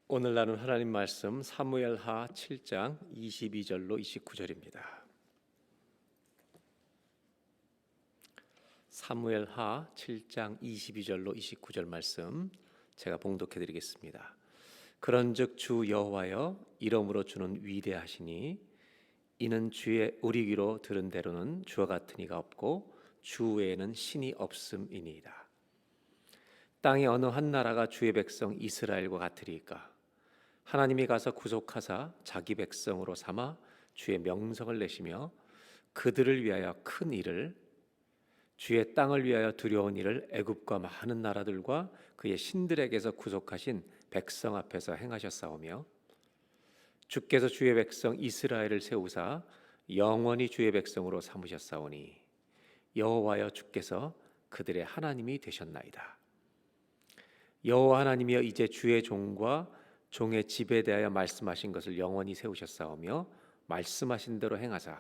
오늘 나눈 하나님 말씀 사무엘하 7장 22절로 29절입니다. 사무엘하 7장 22절로 29절 말씀 제가 봉독해 드리겠습니다. 그런즉 주 여호와여 이름으로 주는 위대하시니 이는 주의 우리 귀로 들은 대로는 주와 같은 이가 없고 주 외에는 신이 없음이니이다. 땅의 어느 한 나라가 주의 백성 이스라엘과 같으리까? 하나님이 가서 구속하사 자기 백성으로 삼아 주의 명성을 내시며 그들을 위하여 큰 일을, 주의 땅을 위하여 두려운 일을 애굽과 많은 나라들과 그의 신들에게서 구속하신 백성 앞에서 행하셨사오며, 주께서 주의 백성 이스라엘을 세우사 영원히 주의 백성으로 삼으셨사오니 여호와여 주께서 그들의 하나님이 되셨나이다. 여호와 하나님이여 이제 주의 종과 종의 집에 대하여 말씀하신 것을 영원히 세우셨사오며 말씀하신 대로 행하사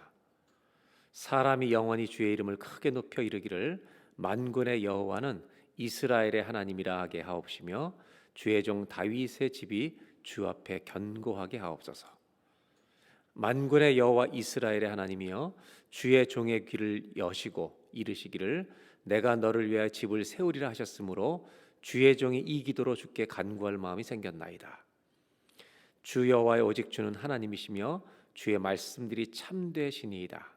사람이 영원히 주의 이름을 크게 높여 이르기를 만군의 여호와는 이스라엘의 하나님이라 하게 하옵시며 주의 종 다윗의 집이 주 앞에 견고하게 하옵소서. 만군의 여호와 이스라엘의 하나님이여 주의 종의 귀를 여시고 이르시기를 내가 너를 위하여 집을 세우리라 하셨으므로 주의 종이 이 기도로 주께 간구할 마음이 생겼나이다. 주 여호와의 오직 주는 하나님이시며 주의 말씀들이 참되시니이다.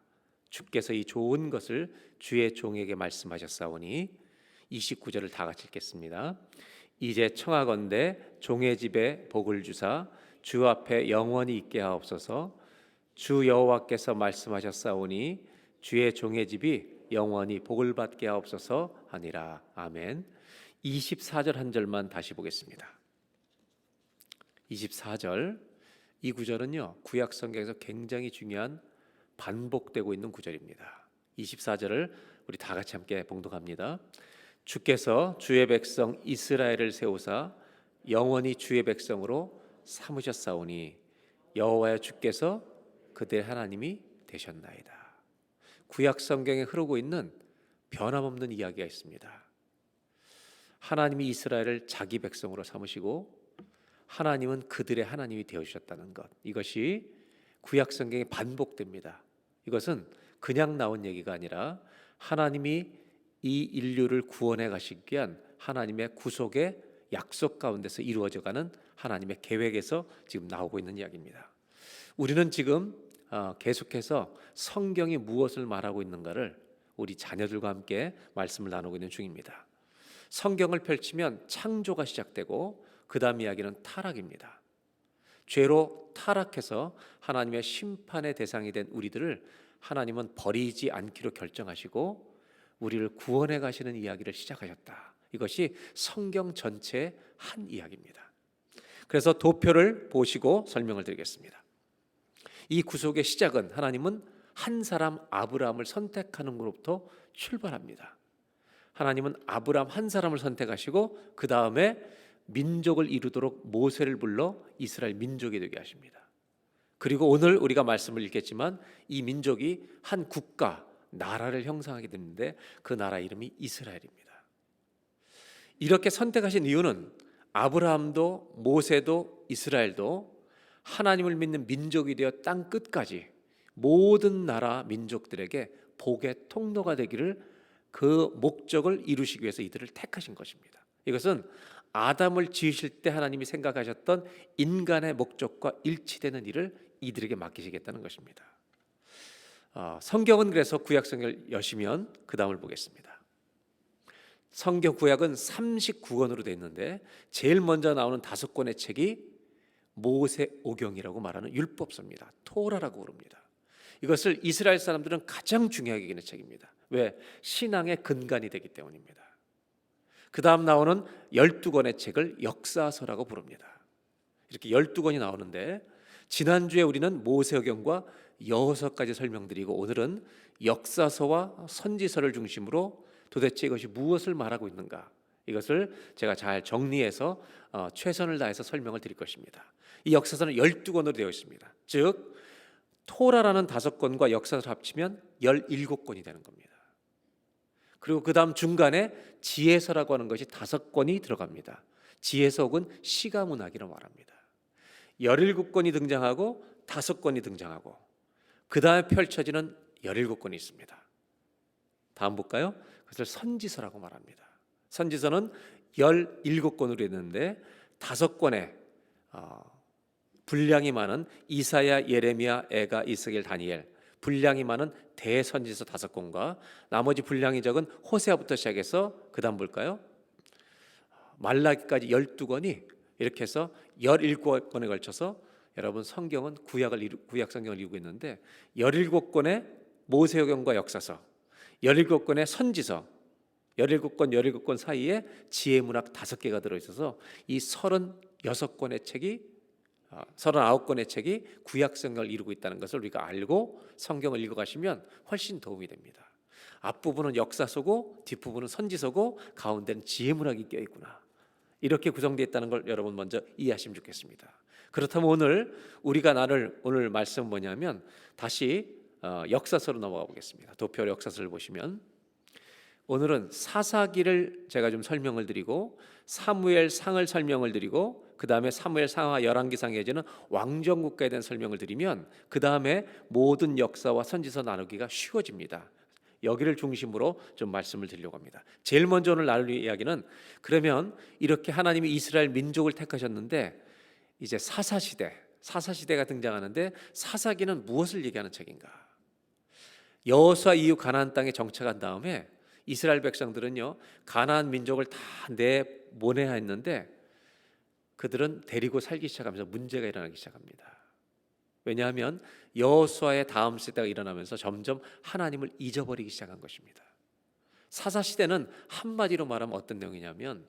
주께서 이 좋은 것을 주의 종에게 말씀하셨사오니 29절을 다 같이 읽겠습니다. 이제 청하건대 종의 집에 복을 주사 주 앞에 영원히 있게 하옵소서. 주 여호와께서 말씀하셨사오니 주의 종의 집이 영원히 복을 받게 하옵소서 하니라. 아멘. 24절 한 절만 다시 보겠습니다. 24절, 이 구절은요 구약 성경에서 굉장히 중요한 반복되고 있는 구절입니다. 24절을 우리 다 같이 함께 봉독합니다. 주께서 주의 백성 이스라엘을 세우사 영원히 주의 백성으로 삼으셨사오니 여호와여 주께서 그들의 하나님이 되셨나이다. 구약 성경에 흐르고 있는 변함없는 이야기가 있습니다. 하나님이 이스라엘을 자기 백성으로 삼으시고 하나님은 그들의 하나님이 되어주셨다는 것, 이것이 구약 성경에 반복됩니다. 이것은 그냥 나온 얘기가 아니라 하나님이 이 인류를 구원해 가시기 위한 하나님의 구속의 약속 가운데서 이루어져가는 하나님의 계획에서 지금 나오고 있는 이야기입니다. 우리는 지금 계속해서 성경이 무엇을 말하고 있는가를 우리 자녀들과 함께 말씀을 나누고 있는 중입니다. 성경을 펼치면 창조가 시작되고 그 다음 이야기는 타락입니다. 죄로 타락해서 하나님의 심판의 대상이 된 우리들을 하나님은 버리지 않기로 결정하시고 우리를 구원해 가시는 이야기를 시작하셨다. 이것이 성경 전체의 한 이야기입니다. 그래서 도표를 보시고 설명을 드리겠습니다. 이 구속의 시작은 하나님은 한 사람 아브라함을 선택하는 것부터 출발합니다. 하나님은 아브라함 한 사람을 선택하시고 그 다음에 민족을 이루도록 모세를 불러 이스라엘 민족이 되게 하십니다. 그리고 오늘 우리가 말씀을 읽겠지만 이 민족이 한 국가, 나라를 형성하게 되는데 그 나라 이름이 이스라엘입니다. 이렇게 선택하신 이유는 아브라함도 모세도 이스라엘도 하나님을 믿는 민족이 되어 땅 끝까지 모든 나라 민족들에게 복의 통로가 되기를 그 목적을 이루시기 위해서 이들을 택하신 것입니다. 이것은 아담을 지으실 때 하나님이 생각하셨던 인간의 목적과 일치되는 일을 이들에게 맡기시겠다는 것입니다. 성경은 그래서 구약 성경을 여시면 그 다음을 보겠습니다. 성경 구약은 39권으로 되어 있는데 제일 먼저 나오는 5권의 책이 모세오경이라고 말하는 율법서입니다. 토라라고 부릅니다. 이것을 이스라엘 사람들은 가장 중요하게 여기는 책입니다. 왜? 신앙의 근간이 되기 때문입니다. 그 다음 나오는 12권의 책을 역사서라고 부릅니다. 이렇게 12권이 나오는데 지난주에 우리는 모세오경과 여호수아까지 설명드리고 오늘은 역사서와 선지서를 중심으로 도대체 이것이 무엇을 말하고 있는가, 이것을 제가 잘 정리해서 최선을 다해서 설명을 드릴 것입니다. 이 역사서는 12권으로 되어 있습니다. 즉 토라라는 5권과 역사서를 합치면 17권이 되는 겁니다. 그리고 그 다음 중간에 지혜서라고 하는 것이 5권이 들어갑니다. 지혜서 혹은 시가문학이라고 말합니다. 17권이 등장하고 5권이 등장하고 그 다음에 펼쳐지는 17권이 있습니다. 다음 볼까요? 그것을 선지서라고 말합니다. 선지서는 17권으로 있는데 5권의 분량이 많은 이사야, 예레미야, 에가, 이스겔, 다니엘, 분량이 많은 대선지서 5권과 나머지 분량이 적은 호세아부터 시작해서 그 다음 볼까요? 말라기까지 12권이 이렇게 해서 17권에 걸쳐서 여러분 성경은 구약 성경을 이루고 있는데 17권의 모세오경과 역사서, 17권의 선지서, 17권 사이에 지혜문학 5개가 들어있어서 이 39권의 책이 구약 성경을 이루고 있다는 것을 우리가 알고 성경을 읽어가시면 훨씬 도움이 됩니다. 앞부분은 역사서고 뒷부분은 선지서고 가운데는 지혜문학이 껴있구나, 이렇게 구성되어 있다는 걸 여러분 먼저 이해하시면 좋겠습니다. 그렇다면 오늘 말씀은 뭐냐면 다시 역사서로 넘어가 보겠습니다. 도표 역사서를 보시면 오늘은 사사기를 제가 좀 설명을 드리고 사무엘상을 설명을 드리고 그 다음에 사무엘상과 열왕기상에 이제는 왕정국가에 대한 설명을 드리면 그 다음에 모든 역사와 선지서 나누기가 쉬워집니다. 여기를 중심으로 좀 말씀을 드리려고 합니다. 제일 먼저 오늘 나눌 이야기는, 그러면 이렇게 하나님이 이스라엘 민족을 택하셨는데 이제 사사시대가 등장하는데 사사기는 무엇을 얘기하는 책인가? 여호수아 이후 가나안 땅에 정착한 다음에 이스라엘 백성들은요 가나안 민족을 다 내보내야 그들은 데리고 살기 시작하면서 문제가 일어나기 시작합니다. 왜냐하면 여호수아의 다음 세대가 일어나면서 점점 하나님을 잊어버리기 시작한 것입니다. 사사시대는 한마디로 말하면 어떤 내용이냐면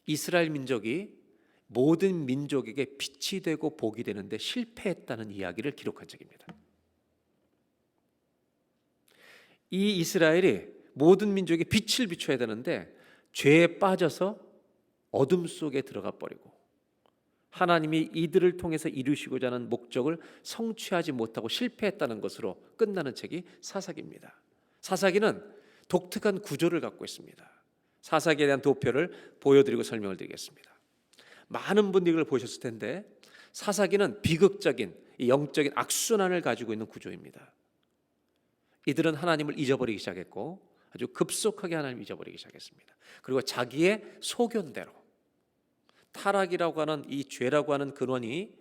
이스라엘 민족이 모든 민족에게 빛이 되고 복이 되는데 실패했다는 이야기를 기록한 책입니다. 이 이스라엘이 모든 민족에 빛을 비춰야 되는데 죄에 빠져서 어둠 속에 들어가 버리고 하나님이 이들을 통해서 이루시고자 하는 목적을 성취하지 못하고 실패했다는 것으로 끝나는 책이 사사기입니다. 사사기는 독특한 구조를 갖고 있습니다. 사사기에 대한 도표를 보여드리고 설명을 드리겠습니다. 많은 분들이 이걸 보셨을 텐데 사사기는 비극적인 영적인 악순환을 가지고 있는 구조입니다. 이들은 하나님을 잊어버리기 시작했고 아주 급속하게 하나님을 잊어버리기 시작했습니다. 그리고 자기의 소견대로 타락이라고 하는 이 죄라고 하는 근원이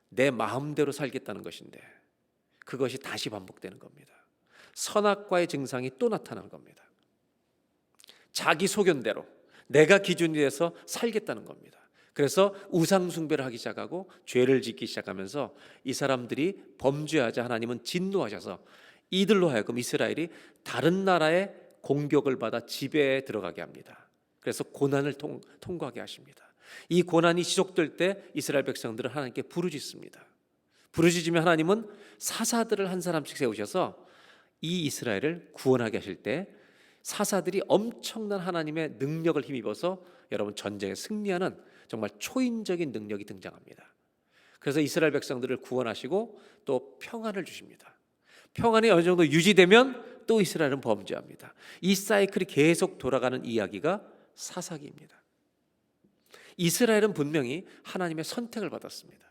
내 마음대로 살겠다는 것인데 그것이 다시 반복되는 겁니다. 선악과의 증상이 또 나타나는 겁니다. 자기 소견대로 내가 기준이 돼서 살겠다는 겁니다. 그래서 우상 숭배를 하기 시작하고 죄를 짓기 시작하면서 이 사람들이 범죄하자 하나님은 진노하셔서 이들로 하여금 이스라엘이 다른 나라의 공격을 받아 지배에 들어가게 합니다. 그래서 고난을 통과하게 하십니다. 이 고난이 지속될 때 이스라엘 백성들은 하나님께 부르짖습니다. 부르짖으면 하나님은 사사들을 한 사람씩 세우셔서 이 이스라엘을 구원하게 하실 때 사사들이 엄청난 하나님의 능력을 힘입어서 여러분 전쟁에 승리하는 정말 초인적인 능력이 등장합니다. 그래서 이스라엘 백성들을 구원하시고 또 평안을 주십니다. 평안이 어느 정도 유지되면 또 이스라엘은 범죄합니다. 이 사이클이 계속 돌아가는 이야기가 사사기입니다. 이스라엘은 분명히 하나님의 선택을 받았습니다.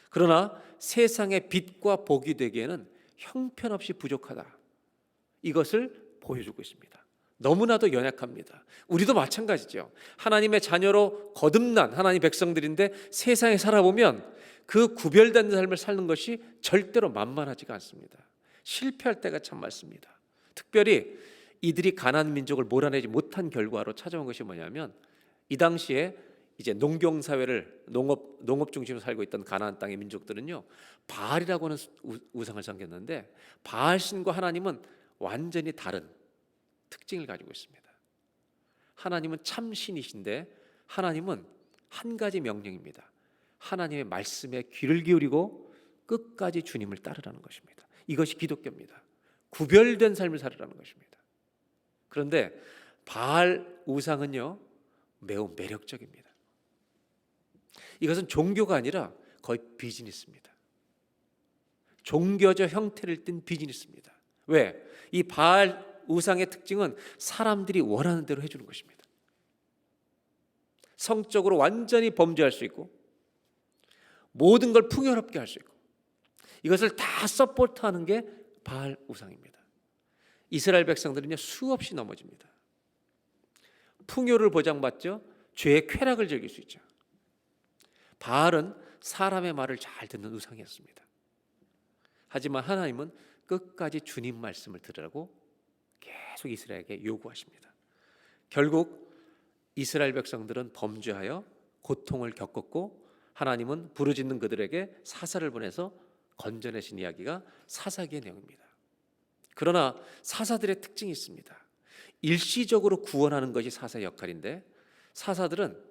그러나 세상의 빛과 복이 되기에는 형편없이 부족하다. 이것을 보여주고 있습니다. 너무나도 연약합니다. 우리도 마찬가지죠. 하나님의 자녀로 거듭난 하나님 백성들인데 세상에 살아보면 그 구별된 삶을 사는 것이 절대로 만만하지가 않습니다. 실패할 때가 참 많습니다. 특별히 이들이 가나안 민족을 몰아내지 못한 결과로 찾아온 것이 뭐냐면 이 당시에 이제 농경 사회를 농업 중심으로 살고 있던 가나안 땅의 민족들은요 바알이라고 하는 우상을 섬겼는데 바알 신과 하나님은 완전히 다른 특징을 가지고 있습니다. 하나님은 참 신이신데 하나님은 한 가지 명령입니다. 하나님의 말씀에 귀를 기울이고 끝까지 주님을 따르라는 것입니다. 이것이 기독교입니다. 구별된 삶을 살으라는 것입니다. 그런데 바알 우상은요 매우 매력적입니다. 이것은 종교가 아니라 거의 비즈니스입니다. 종교적 형태를 띤 비즈니스입니다. 왜? 이 바알 우상의 특징은 사람들이 원하는 대로 해주는 것입니다. 성적으로 완전히 범죄할 수 있고 모든 걸 풍요롭게 할 수 있고 이것을 다 서포트하는 게 바알 우상입니다. 이스라엘 백성들은요 수없이 넘어집니다. 풍요를 보장받죠. 죄의 쾌락을 즐길 수 있죠. 바알은 사람의 말을 잘 듣는 우상이었습니다. 하지만 하나님은 끝까지 주님 말씀을 들으라고 계속 이스라엘에게 요구하십니다. 결국 이스라엘 백성들은 범죄하여 고통을 겪었고 하나님은 부르짖는 그들에게 사사를 보내서 건져내신 이야기가 사사기의 내용입니다. 그러나 사사들의 특징이 있습니다. 일시적으로 구원하는 것이 사사의 역할인데 사사들은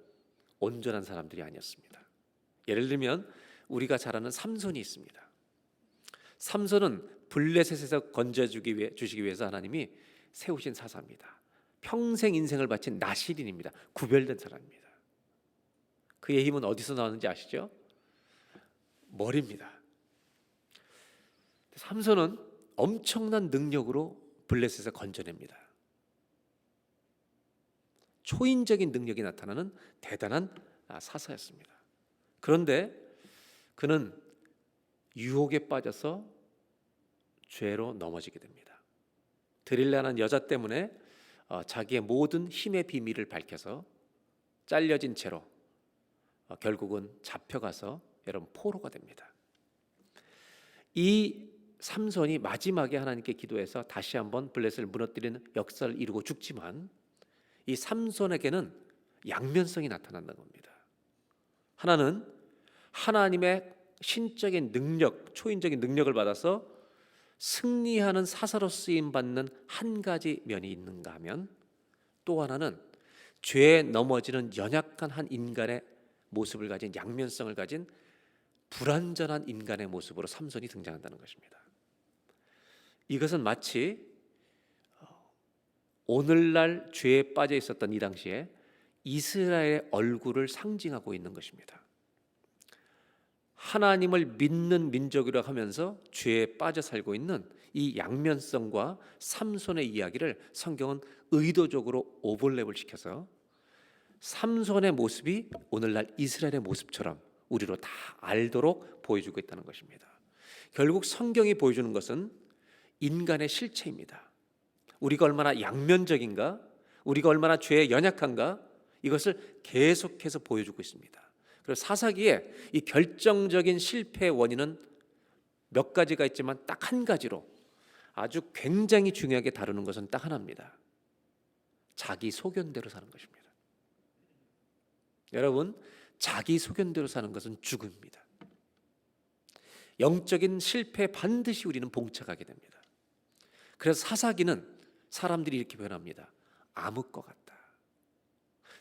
온전한 사람들이 아니었습니다. 예를 들면 우리가 잘 아는 삼손이 있습니다. 삼손은 블레셋에서 건져주시기 위해서 하나님이 세우신 사사입니다. 평생 인생을 바친 나실인입니다. 구별된 사람입니다. 그의 힘은 어디서 나오는지 아시죠? 머리입니다. 삼손은 엄청난 능력으로 블레셋에서 건져냅니다. 초인적인 능력이 나타나는 대단한 사사였습니다. 그런데 그는 유혹에 빠져서 죄로 넘어지게 됩니다. 드릴라라는 여자 때문에 자기의 모든 힘의 비밀을 밝혀서 잘려진 채로 결국은 잡혀가서 여러분 포로가 됩니다. 이 삼손이 마지막에 하나님께 기도해서 다시 한번 블레셋을 무너뜨리는 역사를 이루고 죽지만 이 삼손에게는 양면성이 나타난다는 겁니다. 하나는 하나님의 신적인 능력, 초인적인 능력을 받아서 승리하는 사사로 쓰임 받는 한 가지 면이 있는가 하면 또 하나는 죄에 넘어지는 연약한 한 인간의 모습을 가진 양면성을 가진 불완전한 인간의 모습으로 삼손이 등장한다는 것입니다. 이것은 마치 오늘날 죄에 빠져 있었던 이 당시에 이스라엘의 얼굴을 상징하고 있는 것입니다. 하나님을 믿는 민족이라 하면서 죄에 빠져 살고 있는 이 양면성과 삼손의 이야기를 성경은 의도적으로 오버랩을 시켜서 삼손의 모습이 오늘날 이스라엘의 모습처럼 우리로 다 알도록 보여주고 있다는 것입니다. 결국 성경이 보여주는 것은 인간의 실체입니다. 우리가 얼마나 양면적인가, 우리가 얼마나 죄에 연약한가, 이것을 계속해서 보여주고 있습니다. 그래서 사사기에 이 결정적인 실패의 원인은 몇 가지가 있지만 딱 한 가지로 아주 굉장히 중요하게 다루는 것은 딱 하나입니다. 자기 소견대로 사는 것입니다. 여러분, 자기 소견대로 사는 것은 죽음입니다. 영적인 실패에 반드시 우리는 봉착하게 됩니다. 그래서 사사기는 사람들이 이렇게 표현합니다. 암흑 것 같다.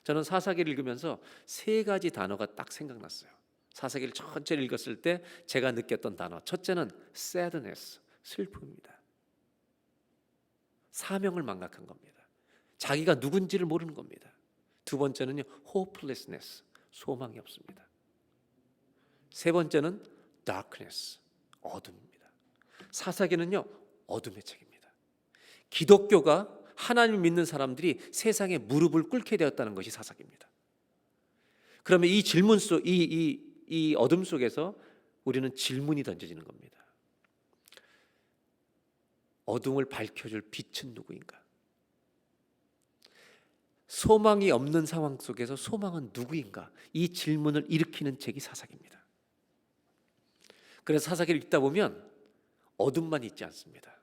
저는 사사기를 읽으면서 세 가지 단어가 딱 생각났어요. 사사기를 천천히 읽었을 때 제가 느꼈던 단어, 첫째는 sadness, 슬픔입니다. 사명을 망각한 겁니다. 자기가 누군지를 모르는 겁니다. 두 번째는요, hopelessness, 소망이 없습니다. 세 번째는 darkness, 어둠입니다. 사사기는요, 어둠의 책입니다. 기독교가 하나님을 믿는 사람들이 세상에 무릎을 꿇게 되었다는 것이 사사기입니다. 그러면 이 질문 속, 이 어둠 속에서 우리는 질문이 던져지는 겁니다. 어둠을 밝혀줄 빛은 누구인가? 소망이 없는 상황 속에서 소망은 누구인가? 이 질문을 일으키는 책이 사사기입니다. 그래서 사사기를 읽다 보면 어둠만 있지 않습니다.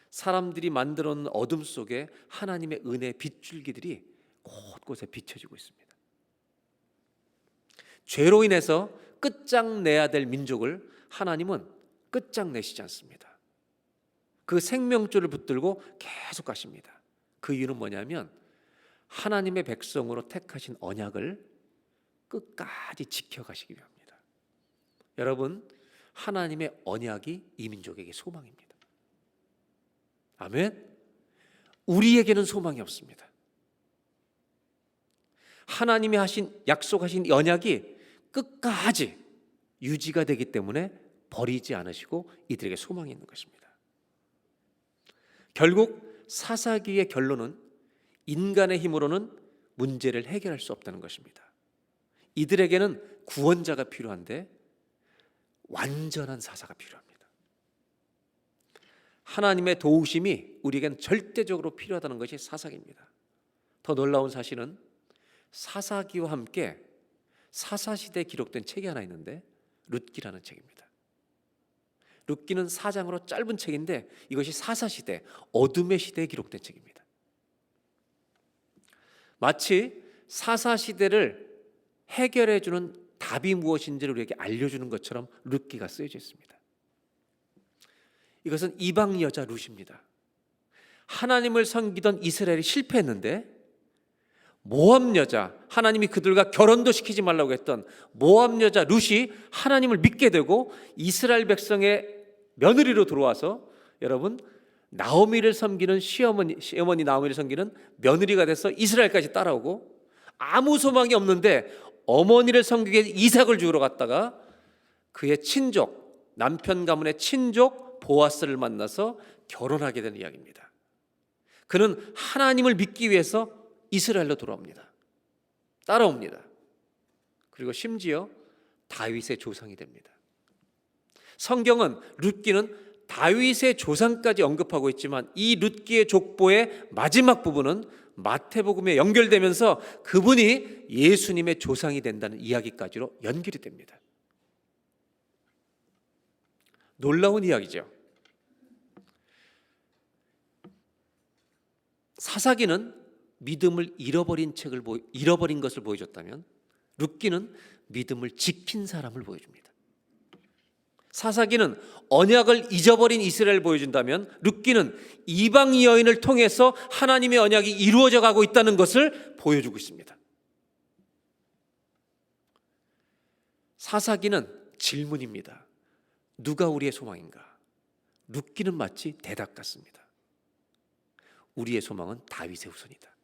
사람들이 만들어 놓은 어둠 속에 하나님의 은혜의 빗줄기들이 곳곳에 비춰지고 있습니다. 죄로 인해서 끝장내야 될 민족을 하나님은 끝장내시지 않습니다. 그 생명줄을 붙들고 계속 가십니다. 그 이유는 뭐냐면 하나님의 백성으로 택하신 언약을 끝까지 지켜가시기 위함입니다. 여러분, 하나님의 언약이 이 민족에게 소망입니다. 아멘. 우리에게는 소망이 없습니다. 하나님이 약속하신 언약이 끝까지 유지가 되기 때문에 버리지 않으시고 이들에게 소망이 있는 것입니다. 결국 사사기의 결론은 인간의 힘으로는 문제를 해결할 수 없다는 것입니다. 이들에게는 구원자가 필요한데 완전한 사사가 필요합니다. 하나님의 도우심이 우리에겐 절대적으로 필요하다는 것이 사사기입니다. 더 놀라운 사실은 사사기와 함께 사사시대에 기록된 책이 하나 있는데 룻기라는 책입니다. 룻기는 4장으로 짧은 책인데 이것이 사사시대, 어둠의 시대에 기록된 책입니다. 마치 사사시대를 해결해주는 답이 무엇인지를 우리에게 알려주는 것처럼 룻기가 쓰여져 있습니다. 이것은 이방 여자 룻입니다. 하나님을 섬기던 이스라엘이 실패했는데 모압 여자, 하나님이 그들과 결혼도 시키지 말라고 했던 모압 여자 룻이 하나님을 믿게 되고 이스라엘 백성의 며느리로 들어와서 여러분 나오미를 섬기는 시어머니 나오미를 섬기는 며느리가 돼서 이스라엘까지 따라오고 아무 소망이 없는데 어머니를 섬기기 위해 이삭을 주우러 갔다가 그의 친족, 남편 가문의 친족 보아스를 만나서 결혼하게 되는 이야기입니다. 그는 하나님을 믿기 위해서 이스라엘로 돌아옵니다. 따라옵니다. 그리고 심지어 다윗의 조상이 됩니다. 성경은 룻기는 다윗의 조상까지 언급하고 있지만 이 룻기의 족보의 마지막 부분은 마태복음에 연결되면서 그분이 예수님의 조상이 된다는 이야기까지로 연결이 됩니다. 놀라운 이야기죠. 사사기는 믿음을 잃어버린 것을 보여줬다면 룻기는 믿음을 지킨 사람을 보여줍니다. 사사기는 언약을 잊어버린 이스라엘을 보여준다면 룻기는 이방 여인을 통해서 하나님의 언약이 이루어져 가고 있다는 것을 보여주고 있습니다. 사사기는 질문입니다. 누가 우리의 소망인가? 룻기는 마치 대답 같습니다. 우리의 소망은 다윗의 후손이다.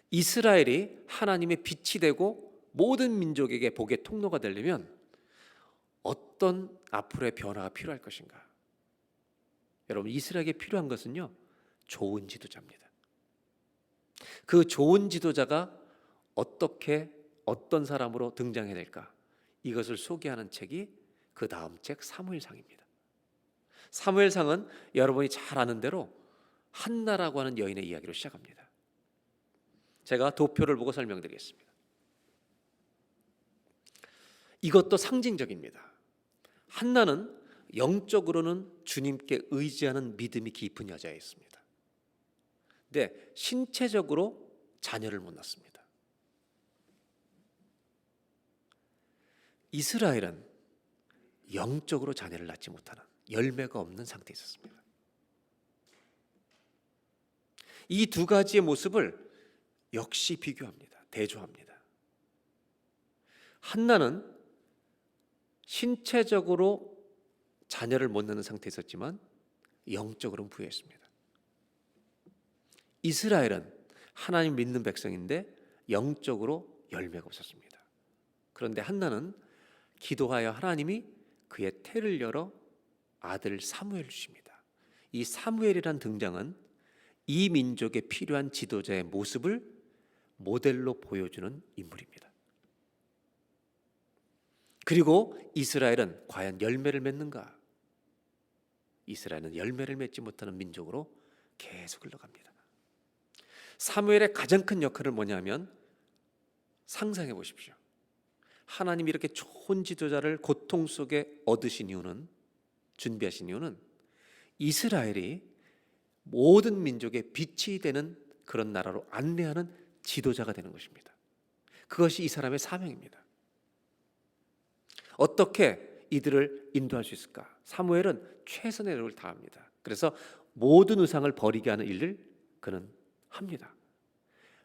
이스라엘이 하나님의 빛이 되고 모든 민족에게 복의 통로가 되려면 어떤 앞으로의 변화가 필요할 것인가? 여러분, 이스라엘에게 필요한 것은요, 좋은 지도자입니다. 그 좋은 지도자가 어떤 사람으로 등장해야 될까? 이것을 소개하는 책이 그 다음 책 사무엘상입니다. 사무엘상은 여러분이 잘 아는 대로 한나라고 하는 여인의 이야기로 시작합니다. 제가 도표를 보고 설명드리겠습니다. 이것도 상징적입니다. 한나는 영적으로는 주님께 의지하는 믿음이 깊은 여자였습니다. 근데 신체적으로 자녀를 못 낳습니다. 이스라엘은 영적으로 자녀를 낳지 못하는 열매가 없는 상태에 있었습니다. 이 두 가지의 모습을 역시 비교합니다. 대조합니다. 한나는 신체적으로 자녀를 못 낳는 상태에 있었지만 영적으로는 부유했습니다. 이스라엘은 하나님 믿는 백성인데 영적으로 열매가 없었습니다. 그런데 한나는 기도하여 하나님이 그의 태를 열어 아들 사무엘을 주십니다. 이 사무엘이란 등장은 이 민족에 필요한 지도자의 모습을 모델로 보여주는 인물입니다. 그리고 이스라엘은 과연 열매를 맺는가? 이스라엘은 열매를 맺지 못하는 민족으로 계속 흘러갑니다. 사무엘의 가장 큰 역할은 뭐냐면 상상해 보십시오. 하나님이 이렇게 좋은 지도자를 고통 속에 준비하신 이유는 이스라엘이 모든 민족의 빛이 되는 그런 나라로 안내하는 지도자가 되는 것입니다. 그것이 이 사람의 사명입니다. 어떻게 이들을 인도할 수 있을까? 사무엘은 최선의 노력을 다합니다. 그래서 모든 우상을 버리게 하는 일을 그는 합니다.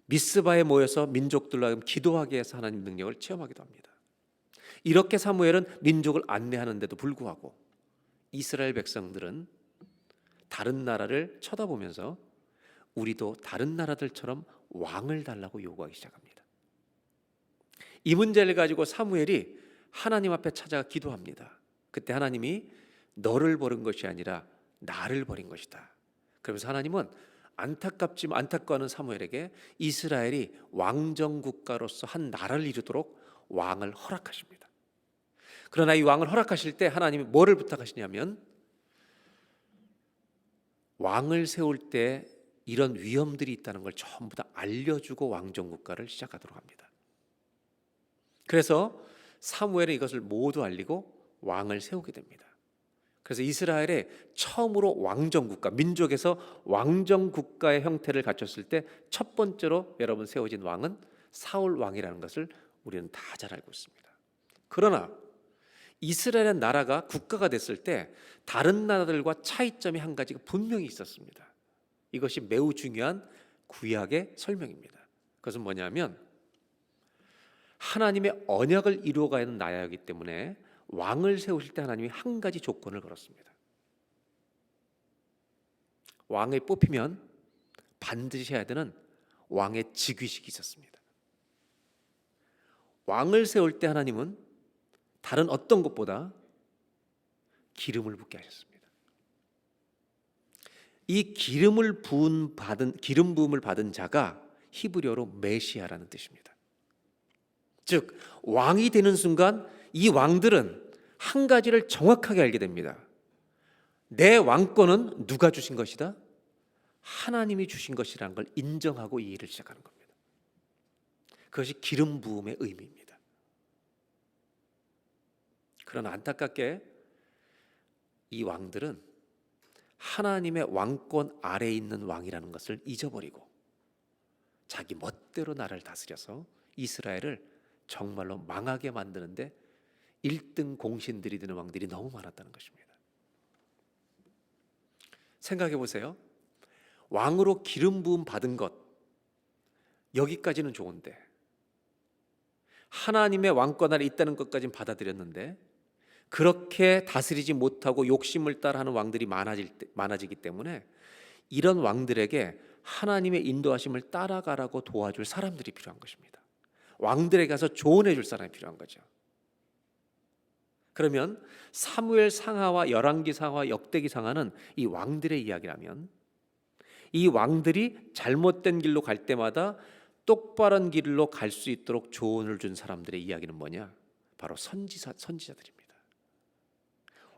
미스바에 모여서 민족들로 하여금 기도하게 해서 하나님 능력을 체험하기도 합니다. 이렇게 사무엘은 민족을 안내하는데도 불구하고 이스라엘 백성들은 다른 나라를 쳐다보면서 우리도 다른 나라들처럼 왕을 달라고 요구하기 시작합니다. 이 문제를 가지고 사무엘이 하나님 앞에 찾아가 기도합니다. 그때 하나님이 너를 버린 것이 아니라 나를 버린 것이다. 그러면서 하나님은 안타깝지만 안타까워하는 사무엘에게 이스라엘이 왕정 국가로서 한 나라를 이루도록 왕을 허락하십니다. 그러나 이 왕을 허락하실 때 하나님이 뭐를 부탁하시냐면 왕을 세울 때 이런 위험들이 있다는 걸 전부 다 알려주고 왕정 국가를 시작하도록 합니다. 그래서 사무엘은 이것을 모두 알리고 왕을 세우게 됩니다. 그래서 이스라엘의 처음으로 왕정 국가, 민족에서 왕정 국가의 형태를 갖췄을 때 첫 번째로 여러분 세워진 왕은 사울 왕이라는 것을 우리는 다 잘 알고 있습니다. 그러나 이스라엘의 나라가 국가가 됐을 때 다른 나라들과 차이점이 한 가지가 분명히 있었습니다. 이것이 매우 중요한 구약의 설명입니다. 그것은 뭐냐면 하나님의 언약을 이루어가야 하는 나라이기 때문에 왕을 세우실 때 하나님이 한 가지 조건을 걸었습니다. 왕에 뽑히면 반드시 해야 되는 왕의 즉위식이 있었습니다. 왕을 세울 때 하나님은 다른 어떤 것보다 기름을 붓게 하셨습니다. 이 기름 부음을 받은 자가 히브리어로 메시아라는 뜻입니다. 즉 왕이 되는 순간 이 왕들은 한 가지를 정확하게 알게 됩니다. 내 왕권은 누가 주신 것이다? 하나님이 주신 것이라는 걸 인정하고 이 일을 시작하는 겁니다. 그것이 기름 부음의 의미입니다. 그러나 안타깝게 이 왕들은 하나님의 왕권 아래에 있는 왕이라는 것을 잊어버리고 자기 멋대로 나라를 다스려서 이스라엘을 정말로 망하게 만드는데 1등 공신들이 되는 왕들이 너무 많았다는 것입니다. 생각해 보세요. 왕으로 기름 부음 받은 것 여기까지는 좋은데 하나님의 왕권 아래 있다는 것까지는 받아들였는데 그렇게 다스리지 못하고 욕심을 따라하는 왕들이 많아지기 때문에 이런 왕들에게 하나님의 인도하심을 따라가라고 도와줄 사람들이 필요한 것입니다. 왕들에게 가서 조언해 줄 사람이 필요한 거죠. 그러면 사무엘 상하와 열왕기 상하와 역대기 상하는 이 왕들의 이야기라면 이 왕들이 잘못된 길로 갈 때마다 똑바른 길로 갈 수 있도록 조언을 준 사람들의 이야기는 뭐냐? 바로 선지자들입니다.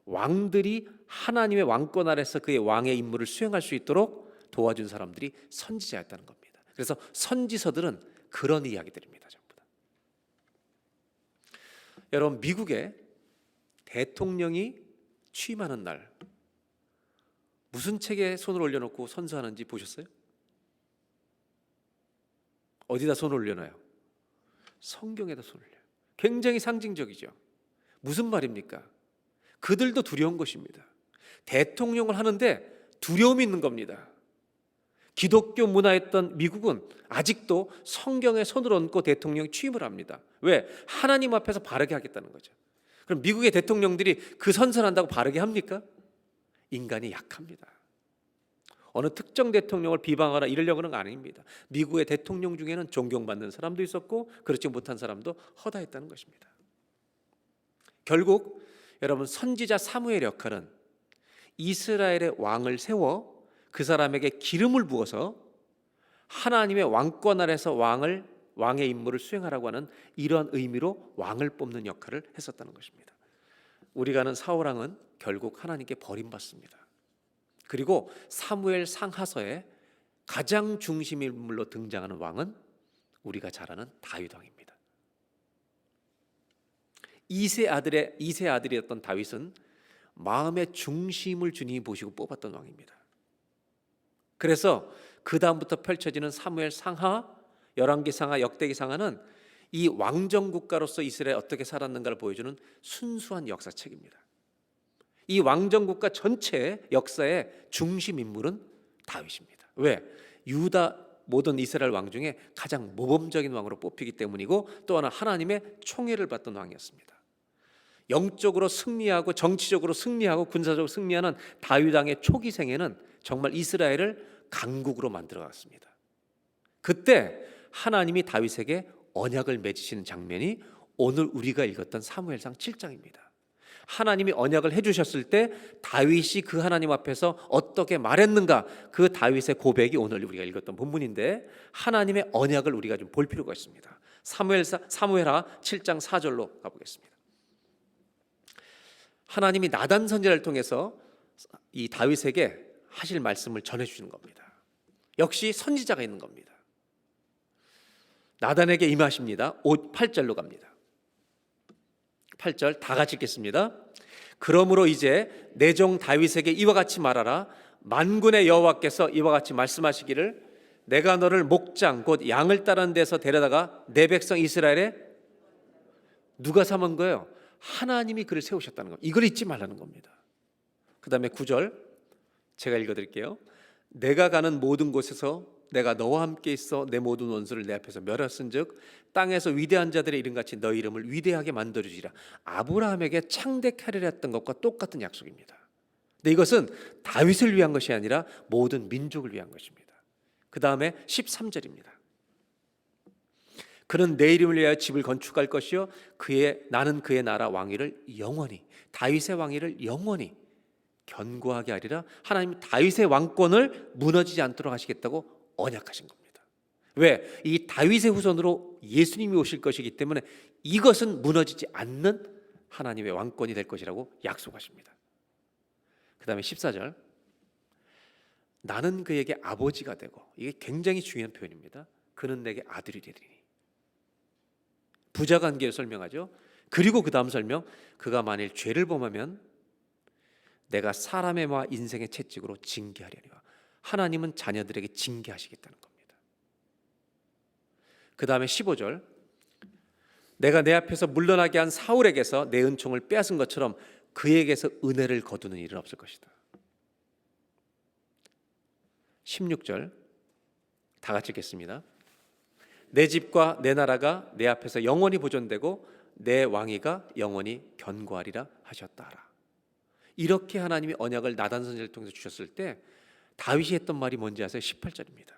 왕들이 하나님의 왕권 아래서 그의 왕의 임무를 수행할 수 있도록 도와준 사람들이 선지자였다는 겁니다. 그래서 선지서들은 그런 이야기들입니다. 전부 다. 여러분 미국에 대통령이 취임하는 날 무슨 책에 손을 올려놓고 선서하는지 보셨어요? 어디다 손을 올려놔요? 성경에다 손을 올려요. 굉장히 상징적이죠. 무슨 말입니까? 그들도 두려운 것입니다. 대통령을 하는데 두려움이 있는 겁니다. 기독교 문화였던 미국은 아직도 성경에 손을 얹고 대통령이 취임을 합니다. 왜? 하나님 앞에서 바르게 하겠다는 거죠. 그럼 미국의 대통령들이 그 선선한다고 바르게 합니까? 인간이 약합니다. 어느 특정 대통령을 비방하거나 이러려고 하는 거 아닙니다. 미국의 대통령 중에는 존경받는 사람도 있었고 그렇지 못한 사람도 허다했다는 것입니다. 결국 여러분 선지자 사무엘의 역할은 이스라엘의 왕을 세워 그 사람에게 기름을 부어서 하나님의 왕권 아래서 왕의 임무를 수행하라고 하는 이런 의미로 왕을 뽑는 역할을 했었다는 것입니다. 우리가 아는 사울왕은 결국 하나님께 버림받습니다. 그리고 사무엘 상하서에 가장 중심 인물로 등장하는 왕은 우리가 잘 아는 다윗 왕입니다. 이세 아들이었던 다윗은 마음의 중심을 주님이 보시고 뽑았던 왕입니다. 그래서 그 다음부터 펼쳐지는 사무엘 상하, 열왕기 상하, 역대기 상하는 이 왕정 국가로서 이스라엘이 어떻게 살았는가를 보여주는 순수한 역사책입니다. 이 왕정 국가 전체의 역사의 중심 인물은 다윗입니다. 왜? 유다 모든 이스라엘 왕 중에 가장 모범적인 왕으로 뽑히기 때문이고 또 하나 하나님의 총애를 받던 왕이었습니다. 영적으로 승리하고 정치적으로 승리하고 군사적으로 승리하는 다윗 왕의 초기 생애는 정말 이스라엘을 강국으로 만들어갔습니다. 그때 하나님이 다윗에게 언약을 맺으시는 장면이 오늘 우리가 읽었던 사무엘상 7장입니다. 하나님이 언약을 해주셨을 때 다윗이 그 하나님 앞에서 어떻게 말했는가, 그 다윗의 고백이 오늘 우리가 읽었던 본문인데, 하나님의 언약을 우리가 좀 볼 필요가 있습니다. 사무엘하 7장 4절로 가보겠습니다. 하나님이 나단 선지자를 통해서 이 다윗에게 하실 말씀을 전해주시는 겁니다. 역시 선지자가 있는 겁니다. 나단에게 임하십니다. 8절로 갑니다. 8절 다 같이 읽겠습니다. 그러므로 이제 내 종 다윗에게 이와 같이 말하라. 만군의 여호와께서 이와 같이 말씀하시기를 내가 너를 목장 곧 양을 따르는 데서 데려다가 내 백성 이스라엘에 누가 삼은 거예요? 하나님이 그를 세우셨다는 겁니다. 이걸 잊지 말라는 겁니다. 그 다음에 9절 제가 읽어드릴게요. 내가 가는 모든 곳에서 내가 너와 함께 있어 내 모든 원수를 내 앞에서 멸하신즉 땅에서 위대한 자들의 이름같이 너희 이름을 위대하게 만들어주리라. 아브라함에게 창대하리라 했던 것과 똑같은 약속입니다. 근데 이것은 다윗을 위한 것이 아니라 모든 민족을 위한 것입니다. 그 다음에 13절입니다. 그는 내 이름을 위하여 집을 건축할 것이요 나는 그의 나라 왕위를 영원히, 다윗의 왕위를 영원히 견고하게 하리라. 하나님 다윗의 왕권을 무너지지 않도록 하시겠다고 언약하신 겁니다. 왜? 이 다윗의 후손으로 예수님이 오실 것이기 때문에 이것은 무너지지 않는 하나님의 왕권이 될 것이라고 약속하십니다. 그 다음에 14절 나는 그에게 아버지가 되고, 이게 굉장히 중요한 표현입니다. 그는 내게 아들이 되리니. 부자관계를 설명하죠. 그리고 그 다음 설명, 그가 만일 죄를 범하면 내가 사람의 마 인생의 채찍으로 징계하려니와. 하나님은 자녀들에게 징계하시겠다는 겁니다. 그 다음에 15절 내가 내 앞에서 물러나게 한 사울에게서 내 은총을 빼앗은 것처럼 그에게서 은혜를 거두는 일은 없을 것이다. 16절 다 같이 읽겠습니다. 내 집과 내 나라가 내 앞에서 영원히 보존되고 내 왕위가 영원히 견고하리라 하셨다라. 이렇게 하나님이 언약을 나단 선지자를 통해서 주셨을 때 다윗이 했던 말이 뭔지 아세요? 18절입니다.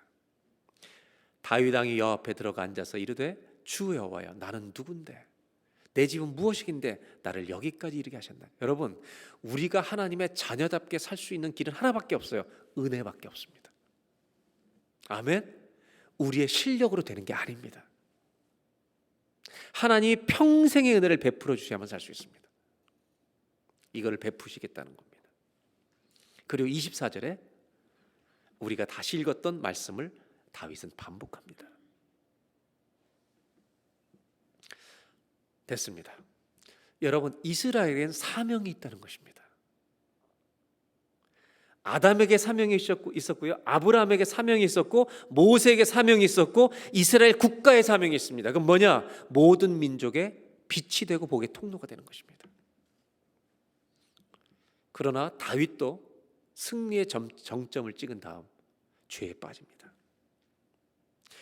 다윗 왕이 여호와 앞에 들어가 앉아서 이르되 주 여호와여 나는 누군데 내 집은 무엇이긴데 나를 여기까지 이르게 하셨나. 여러분, 우리가 하나님의 자녀답게 살 수 있는 길은 하나밖에 없어요. 은혜밖에 없습니다. 아멘. 우리의 실력으로 되는 게 아닙니다. 하나님이 평생의 은혜를 베풀어 주셔야만 살 수 있습니다. 이거를 베푸시겠다는 겁니다. 그리고 24절에 우리가 다시 읽었던 말씀을 다윗은 반복합니다. 됐습니다. 여러분, 이스라엘에는 사명이 있다는 것입니다. 아담에게 사명이 있었고요, 아브라함에게 사명이 있었고, 모세에게 사명이 있었고, 이스라엘 국가의 사명이 있습니다. 그럼 뭐냐? 모든 민족의 빛이 되고 복의 통로가 되는 것입니다. 그러나 다윗도 승리의 정점을 찍은 다음 죄에 빠집니다.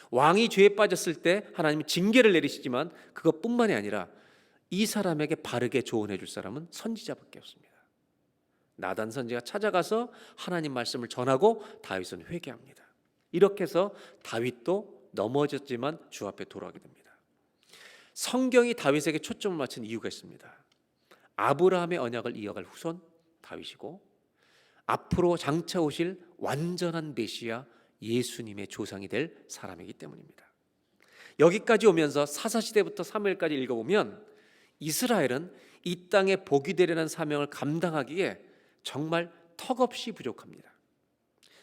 왕이 죄에 빠졌을 때 하나님은 징계를 내리시지만 그것뿐만이 아니라 이 사람에게 바르게 조언해 줄 사람은 선지자밖에 없습니다. 나단 선지가 찾아가서 하나님 말씀을 전하고 다윗은 회개합니다. 이렇게 해서 다윗도 넘어졌지만 주 앞에 돌아오게 됩니다. 성경이 다윗에게 초점을 맞춘 이유가 있습니다. 아브라함의 언약을 이어갈 후손 다윗이고, 앞으로 장차 오실 완전한 메시아 예수님의 조상이 될 사람이기 때문입니다. 여기까지 오면서 사사시대부터 사무엘까지 읽어보면 이스라엘은 이 땅에 복이 되려는 사명을 감당하기에 정말 턱없이 부족합니다.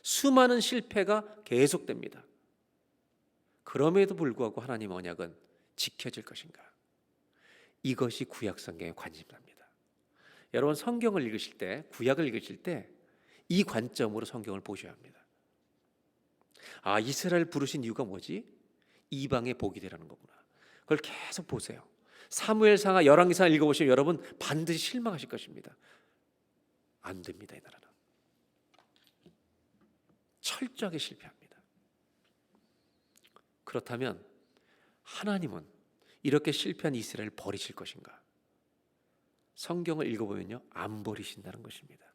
수많은 실패가 계속됩니다. 그럼에도 불구하고 하나님 언약은 지켜질 것인가? 이것이 구약 성경의 관심사입니다. 여러분, 성경을 읽으실 때, 구약을 읽으실 때 이 관점으로 성경을 보셔야 합니다. 아, 이스라엘 부르신 이유가 뭐지? 이방의 복이 되라는 거구나. 그걸 계속 보세요. 사무엘상하 열왕기상 읽어보시면 여러분 반드시 실망하실 것입니다. 안 됩니다. 이 나라는 철저하게 실패합니다. 그렇다면 하나님은 이렇게 실패한 이스라엘을 버리실 것인가? 성경을 읽어보면요, 안 버리신다는 것입니다.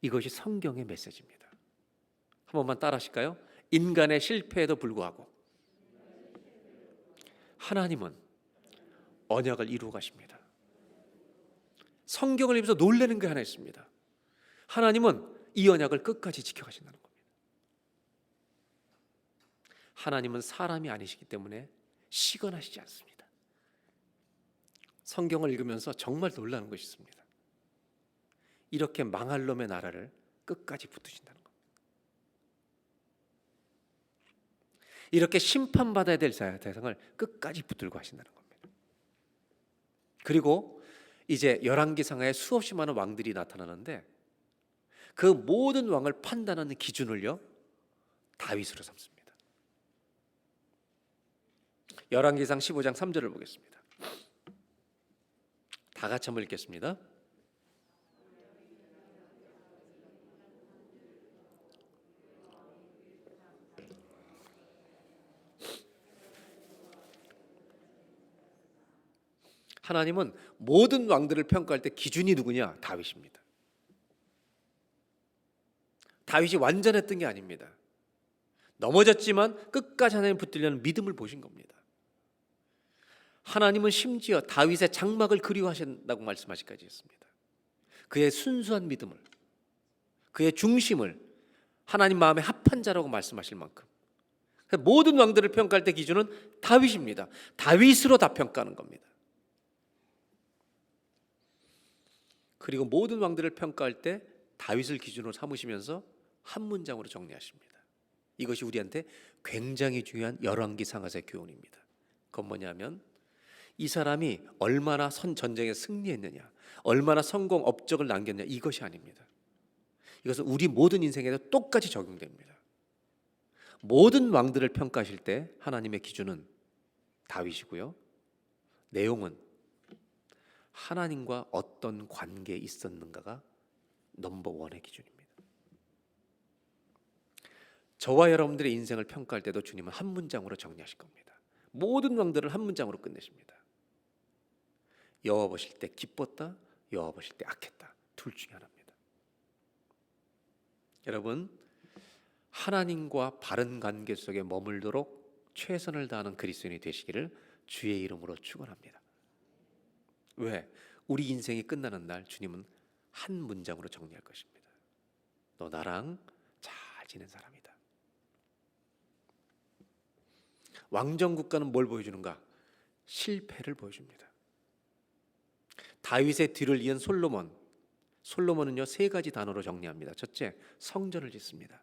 이것이 성경의 메시지입니다. 한 번만 따라 하실까요? 인간의 실패에도 불구하고 하나님은 언약을 이루어 가십니다. 성경을 읽으면서 놀라는 게 하나 있습니다. 하나님은 이 언약을 끝까지 지켜가신다는 겁니다. 하나님은 사람이 아니시기 때문에 시건하시지 않습니다. 성경을 읽으면서 정말 놀라는 것이 있습니다. 이렇게 망할 놈의 나라를 끝까지 붙드신다는 겁니다. 이렇게 심판받아야 될 대상을 끝까지 붙들고 하신다는 겁니다. 그리고 이제 열왕기상하에 수없이 많은 왕들이 나타나는데 그 모든 왕을 판단하는 기준을요, 다윗으로 삼습니다. 열왕기상 15장 3절을 보겠습니다. 다 같이 한번 읽겠습니다. 하나님은 모든 왕들을 평가할 때 기준이 누구냐? 다윗입니다. 다윗이 완전했던 게 아닙니다. 넘어졌지만 끝까지 하나님 붙들려는 믿음을 보신 겁니다. 하나님은 심지어 다윗의 장막을 그리워하신다고 말씀하시기까지 했습니다. 그의 순수한 믿음을, 그의 중심을 하나님 마음에 합한 자라고 말씀하실 만큼 모든 왕들을 평가할 때 기준은 다윗입니다. 다윗으로 다 평가하는 겁니다. 그리고 모든 왕들을 평가할 때 다윗을 기준으로 삼으시면서 한 문장으로 정리하십니다. 이것이 우리한테 굉장히 중요한 열왕기상하세 교훈입니다. 그건 뭐냐면 이 사람이 얼마나 전쟁에 승리했느냐, 얼마나 성공 업적을 남겼냐, 이것이 아닙니다. 이것은 우리 모든 인생에도 똑같이 적용됩니다. 모든 왕들을 평가하실 때 하나님의 기준은 다윗이고요, 내용은 하나님과 어떤 관계에 있었는가가 넘버원의 기준입니다. 저와 여러분들의 인생을 평가할 때도 주님은 한 문장으로 정리하실 겁니다. 모든 왕들을 한 문장으로 끝내십니다. 여호와 보실 때 기뻤다, 여호와 보실 때 악했다. 둘 중에 하나입니다. 여러분, 하나님과 바른 관계 속에 머물도록 최선을 다하는 그리스도인이 되시기를 주의 이름으로 축원합니다. 왜? 우리 인생이 끝나는 날 주님은 한 문장으로 정리할 것입니다. 너 나랑 잘 지낸 사람이다. 왕정국가는 뭘 보여주는가? 실패를 보여줍니다. 다윗의 뒤를 이은 솔로몬은요, 세 가지 단어로 정리합니다. 첫째, 성전을 짓습니다.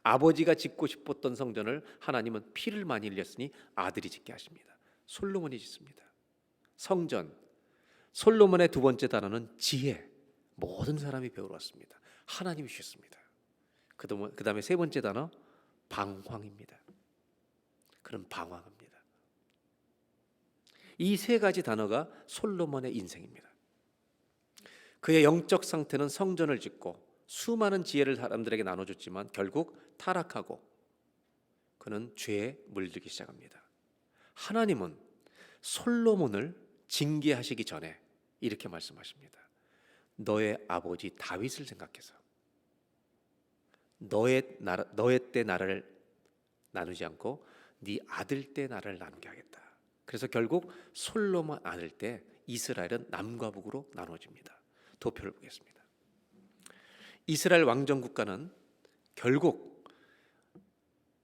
아버지가 짓고 싶었던 성전을 하나님은 피를 많이 흘렸으니 아들이 짓게 하십니다. 솔로몬이 짓습니다. 성전. 솔로몬의 두 번째 단어는 지혜. 모든 사람이 배우러 왔습니다. 하나님이 주셨습니다. 그 다음에 세 번째 단어 방황입니다. 그는 방황합니다. 이 세 가지 단어가 솔로몬의 인생입니다. 그의 영적 상태는 성전을 짓고 수많은 지혜를 사람들에게 나눠줬지만 결국 타락하고 그는 죄에 물들기 시작합니다. 하나님은 솔로몬을 징계하시기 전에 이렇게 말씀하십니다. 너의 아버지 다윗을 생각해서 너의 때 나라를 나누지 않고 네 아들 때 나라를 나누게 하겠다. 그래서 결국 솔로몬 아들 때 이스라엘은 남과 북으로 나눠집니다. 도표를 보겠습니다. 이스라엘 왕정 국가는 결국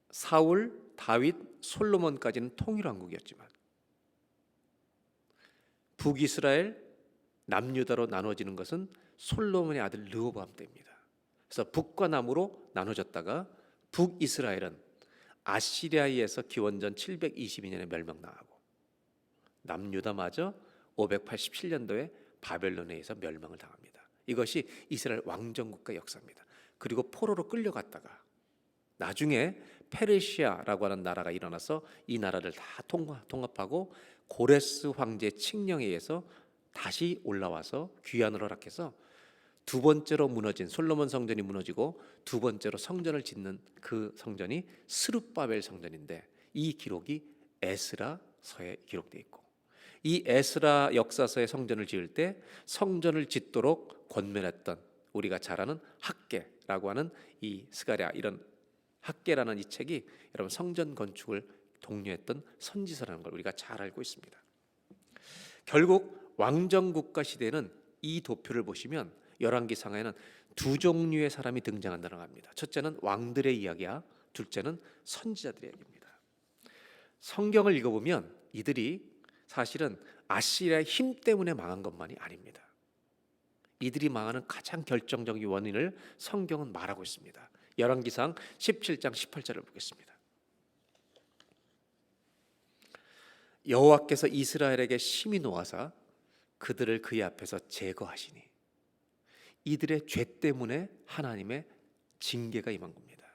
사울, 다윗, 솔로몬까지는 통일왕국이었지만 북이스라엘, 남유다로 나눠지는 것은 솔로몬의 아들 르호보암 때입니다. 그래서 북과 남으로 나눠졌다가 북이스라엘은 아시리아에 의해서 기원전 722년에 멸망당하고 남유다마저 587년도에 바벨론에 의해서 멸망을 당합니다. 이것이 이스라엘 왕정국가 역사입니다. 그리고 포로로 끌려갔다가 나중에 페르시아라고 하는 나라가 일어나서 이 나라를 다 통합하고 고레스 황제의 칙령에 의해서 다시 올라와서 귀환을 허락해서 두 번째로 무너진 솔로몬 성전이 무너지고 두 번째로 성전을 짓는 그 성전이 스룹바벨 성전인데 이 기록이 에스라서에 기록되어 있고 이 에스라 역사서의 성전을 지을 때 성전을 짓도록 권면했던 우리가 잘 아는 학개라고 하는 이 스가랴 이런 학개라는 이 책이 여러분 성전 건축을 독려했던 선지서라는 걸 우리가 잘 알고 있습니다. 결국 왕정국가 시대는 이 도표를 보시면 열왕기상에는 두 종류의 사람이 등장한다고 합니다. 첫째는 왕들의 이야기야, 둘째는 선지자들의 이야기입니다. 성경을 읽어보면 이들이 사실은 아시리아의 힘 때문에 망한 것만이 아닙니다. 이들이 망하는 가장 결정적인 원인을 성경은 말하고 있습니다. 열왕기상 17장 18절을 보겠습니다. 여호와께서 이스라엘에게 심히 노하사 그들을 그의 앞에서 제거하시니 이들의 죄 때문에 하나님의 징계가 임한 겁니다.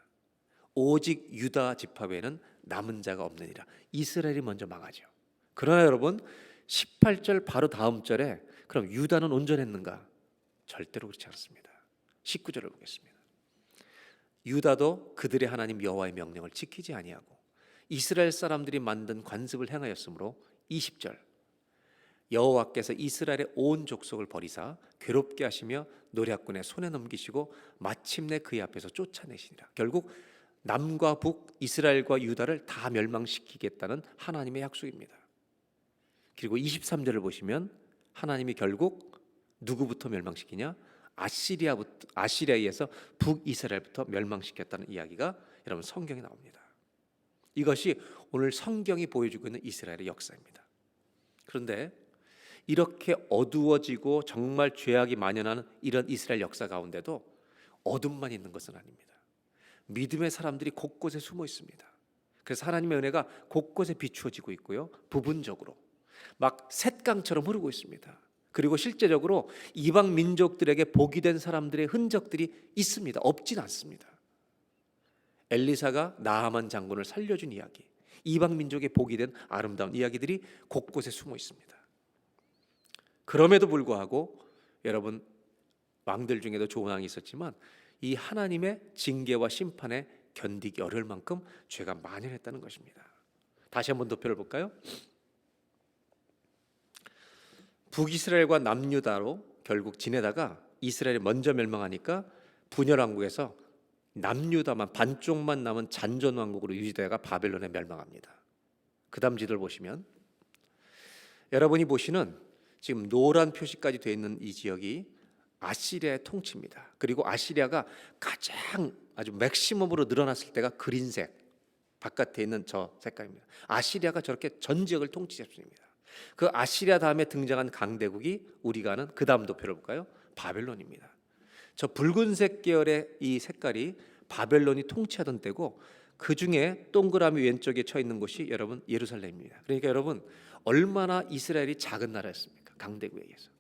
오직 유다 지파에는 남은 자가 없느니라. 이스라엘이 먼저 망하죠. 그러나 여러분 18절 바로 다음 절에 그럼 유다는 온전했는가? 절대로 그렇지 않습니다. 19절을 보겠습니다. 유다도 그들의 하나님 여호와의 명령을 지키지 아니하고 이스라엘 사람들이 만든 관습을 행하였으므로 20절 여호와께서 이스라엘의 온 족속을 버리사 괴롭게 하시며 노략군의 손에 넘기시고 마침내 그의 앞에서 쫓아내시니라. 결국 남과 북 이스라엘과 유다를 다 멸망시키겠다는 하나님의 약속입니다. 그리고 23절을 보시면 하나님이 결국 누구부터 멸망시키냐? 아시리아에서 북이스라엘부터 멸망시켰다는 이야기가 여러분 성경에 나옵니다. 이것이 오늘 성경이 보여주고 있는 이스라엘의 역사입니다. 그런데 이렇게 어두워지고 정말 죄악이 만연하는 이런 이스라엘 역사 가운데도 어둠만 있는 것은 아닙니다. 믿음의 사람들이 곳곳에 숨어 있습니다. 그래서 하나님의 은혜가 곳곳에 비추어지고 있고요. 부분적으로 막 샛강처럼 흐르고 있습니다. 그리고 실제적으로 이방 민족들에게 복이 된 사람들의 흔적들이 있습니다. 없진 않습니다. 엘리사가 나하만 장군을 살려준 이야기, 이방 민족의 복이 된 아름다운 이야기들이 곳곳에 숨어 있습니다. 그럼에도 불구하고 여러분 왕들 중에도 좋은 왕이 있었지만 이 하나님의 징계와 심판에 견디기 어려울 만큼 죄가 만연했다는 것입니다. 다시 한번 도표를 볼까요? 북이스라엘과 남유다로 결국 지내다가 이스라엘이 먼저 멸망하니까 분열왕국에서 남유다만 반쪽만 남은 잔존왕국으로 유지되다가 바벨론에 멸망합니다. 그 다음 지도를 보시면 여러분이 보시는 지금 노란 표시까지 되어 있는 이 지역이 아시리아의 통치입니다. 그리고 아시리아가 가장 아주 맥시멈으로 늘어났을 때가 그린색 바깥에 있는 저 색깔입니다. 아시리아가 저렇게 전 지역을 통치했습니다. 그 아시리아 다음에 등장한 강대국이 우리가 아는 그 다음 도표를 볼까요? 바벨론입니다. 저 붉은색 계열의 이 색깔이 바벨론이 통치하던 때고 그 중에 동그라미 왼쪽에 쳐 있는 곳이 여러분 예루살렘입니다. 그러니까 여러분 얼마나 이스라엘이 작은 나라였습니까? 강대국에 의해서.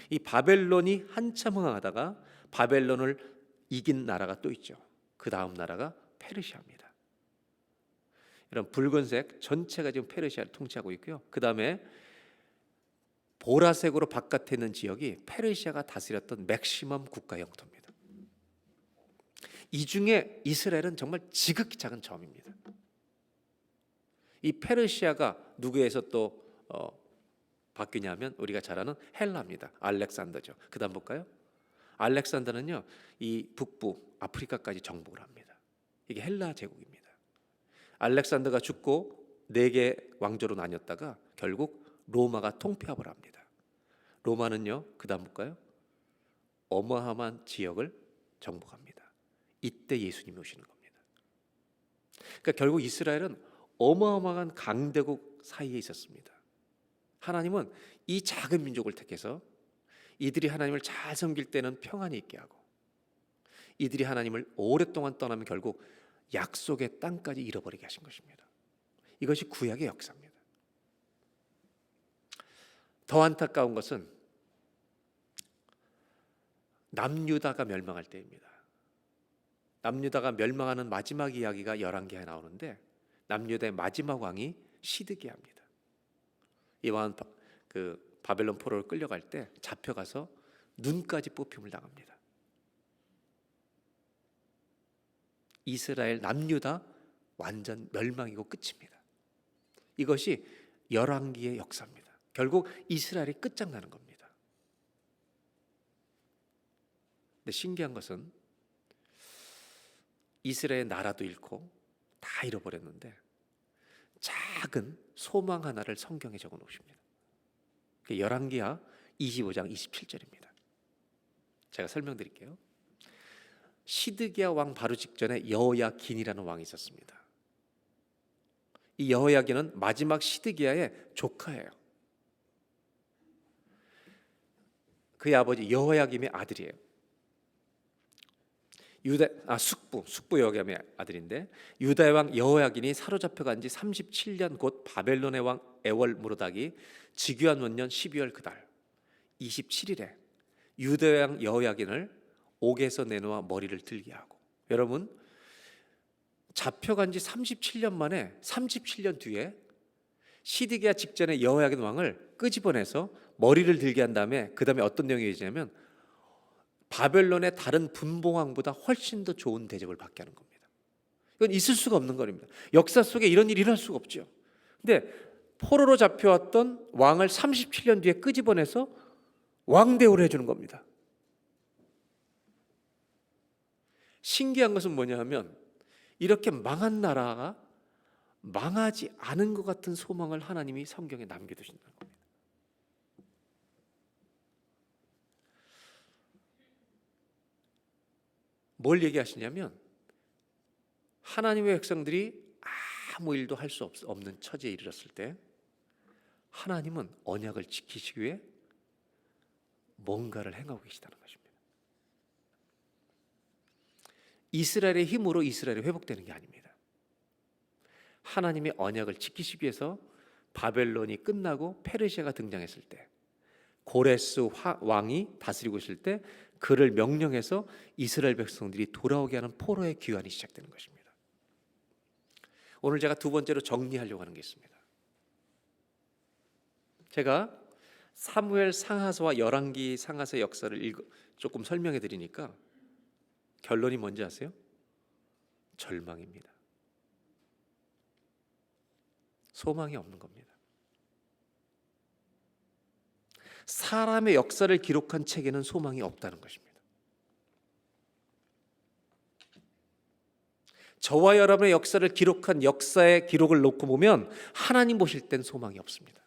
이 바벨론이 한참 흥하다가 바벨론을 이긴 나라가 또 있죠. 그 다음 나라가 페르시아입니다. 이런 붉은색 전체가 지금 페르시아를 통치하고 있고요. 그 다음에 보라색으로 바깥에 있는 지역이 페르시아가 다스렸던 맥시멈 국가 영토입니다. 이 중에 이스라엘은 정말 지극히 작은 점입니다. 이 페르시아가 누구에서 또 바뀌냐면 우리가 잘 아는 헬라입니다. 알렉산더죠. 그 다음 볼까요? 알렉산더는요 이 북부 아프리카까지 정복을 합니다. 이게 헬라 제국입니다. 알렉산더가 죽고 4개 왕조로 나뉘었다가 결국 로마가 통폐합을 합니다. 로마는요 그 다음 볼까요? 어마어마한 지역을 정복합니다. 이때 예수님이 오시는 겁니다. 그러니까 결국 이스라엘은 어마어마한 강대국 사이에 있었습니다. 하나님은 이 작은 민족을 택해서 이들이 하나님을 잘 섬길 때는 평안이 있게 하고 이들이 하나님을 오랫동안 떠나면 결국 약속의 땅까지 잃어버리게 하신 것입니다. 이것이 구약의 역사입니다. 더 안타까운 것은 남유다가 멸망할 때입니다. 남유다가 멸망하는 마지막 이야기가 열왕기하에 나오는데 남유다의 마지막 왕이 시드기야입니다. 이 왕은 그 바벨론 포로를 끌려갈 때 잡혀가서 눈까지 뽑힘을 당합니다. 이스라엘 남유다 완전 멸망이고 끝입니다. 이것이 열왕기의 역사입니다. 결국 이스라엘이 끝장나는 겁니다. 근데 신기한 것은 이스라엘 나라도 잃고 다 잃어버렸는데 작은 소망 하나를 성경에 적어 놓으십니다. 열왕기하 25장 27절입니다. 제가 설명드릴게요. 시드기야 왕 바로 직전에 여호야긴이라는 왕이 있었습니다. 이 여호야긴은 마지막 시드기야의 조카예요. 그의 아버지 여호야김의 아들이에요. 숙부 여호야김의 아들인데, 유다의 왕 여호야긴이 사로잡혀 간 지 37년, 곧 바벨론의 왕 에월 무로닥이 즉위한 원년 12월 그달 27일에 유다의 왕 여호야긴을 옥에서 내놓아 머리를 들게 하고, 여러분, 잡혀간 지 37년 만에 37년 뒤에 시드기야 직전에 여호야긴 왕을 끄집어내서 머리를 들게 한 다음에, 그 다음에 어떤 내용이 있냐면 바벨론의 다른 분봉왕보다 훨씬 더 좋은 대접을 받게 하는 겁니다. 이건 있을 수가 없는 겁니다. 역사 속에 이런 일이 일어날 수가 없죠. 근데 포로로 잡혀왔던 왕을 37년 뒤에 끄집어내서 왕대우를 해주는 겁니다. 신기한 것은 뭐냐 하면, 이렇게 망한 나라가 망하지 않은 것 같은 소망을 하나님이 성경에 남겨두신다는 겁니다. 뭘 얘기하시냐면, 하나님의 백성들이 아무 일도 할 수 없는 처지에 이르렀을 때 하나님은 언약을 지키시기 위해 뭔가를 행하고 계시다는 것입니다. 이스라엘의 힘으로 이스라엘이 회복되는 게 아닙니다. 하나님의 언약을 지키시기 위해서 바벨론이 끝나고 페르시아가 등장했을 때, 고레스 왕이 다스리고 있을 때 그를 명령해서 이스라엘 백성들이 돌아오게 하는 포로의 기한이 시작되는 것입니다. 오늘 제가 두 번째로 정리하려고 하는 게 있습니다. 제가 사무엘 상하서와 열왕기 상하서의 역사를 조금 설명해 드리니까 결론이 뭔지 아세요? 절망입니다. 소망이 없는 겁니다. 사람의 역사를 기록한 책에는 소망이 없다는 것입니다. 저와 여러분의 역사를 기록한 역사의 기록을 놓고 보면 하나님 보실 땐 소망이 없습니다.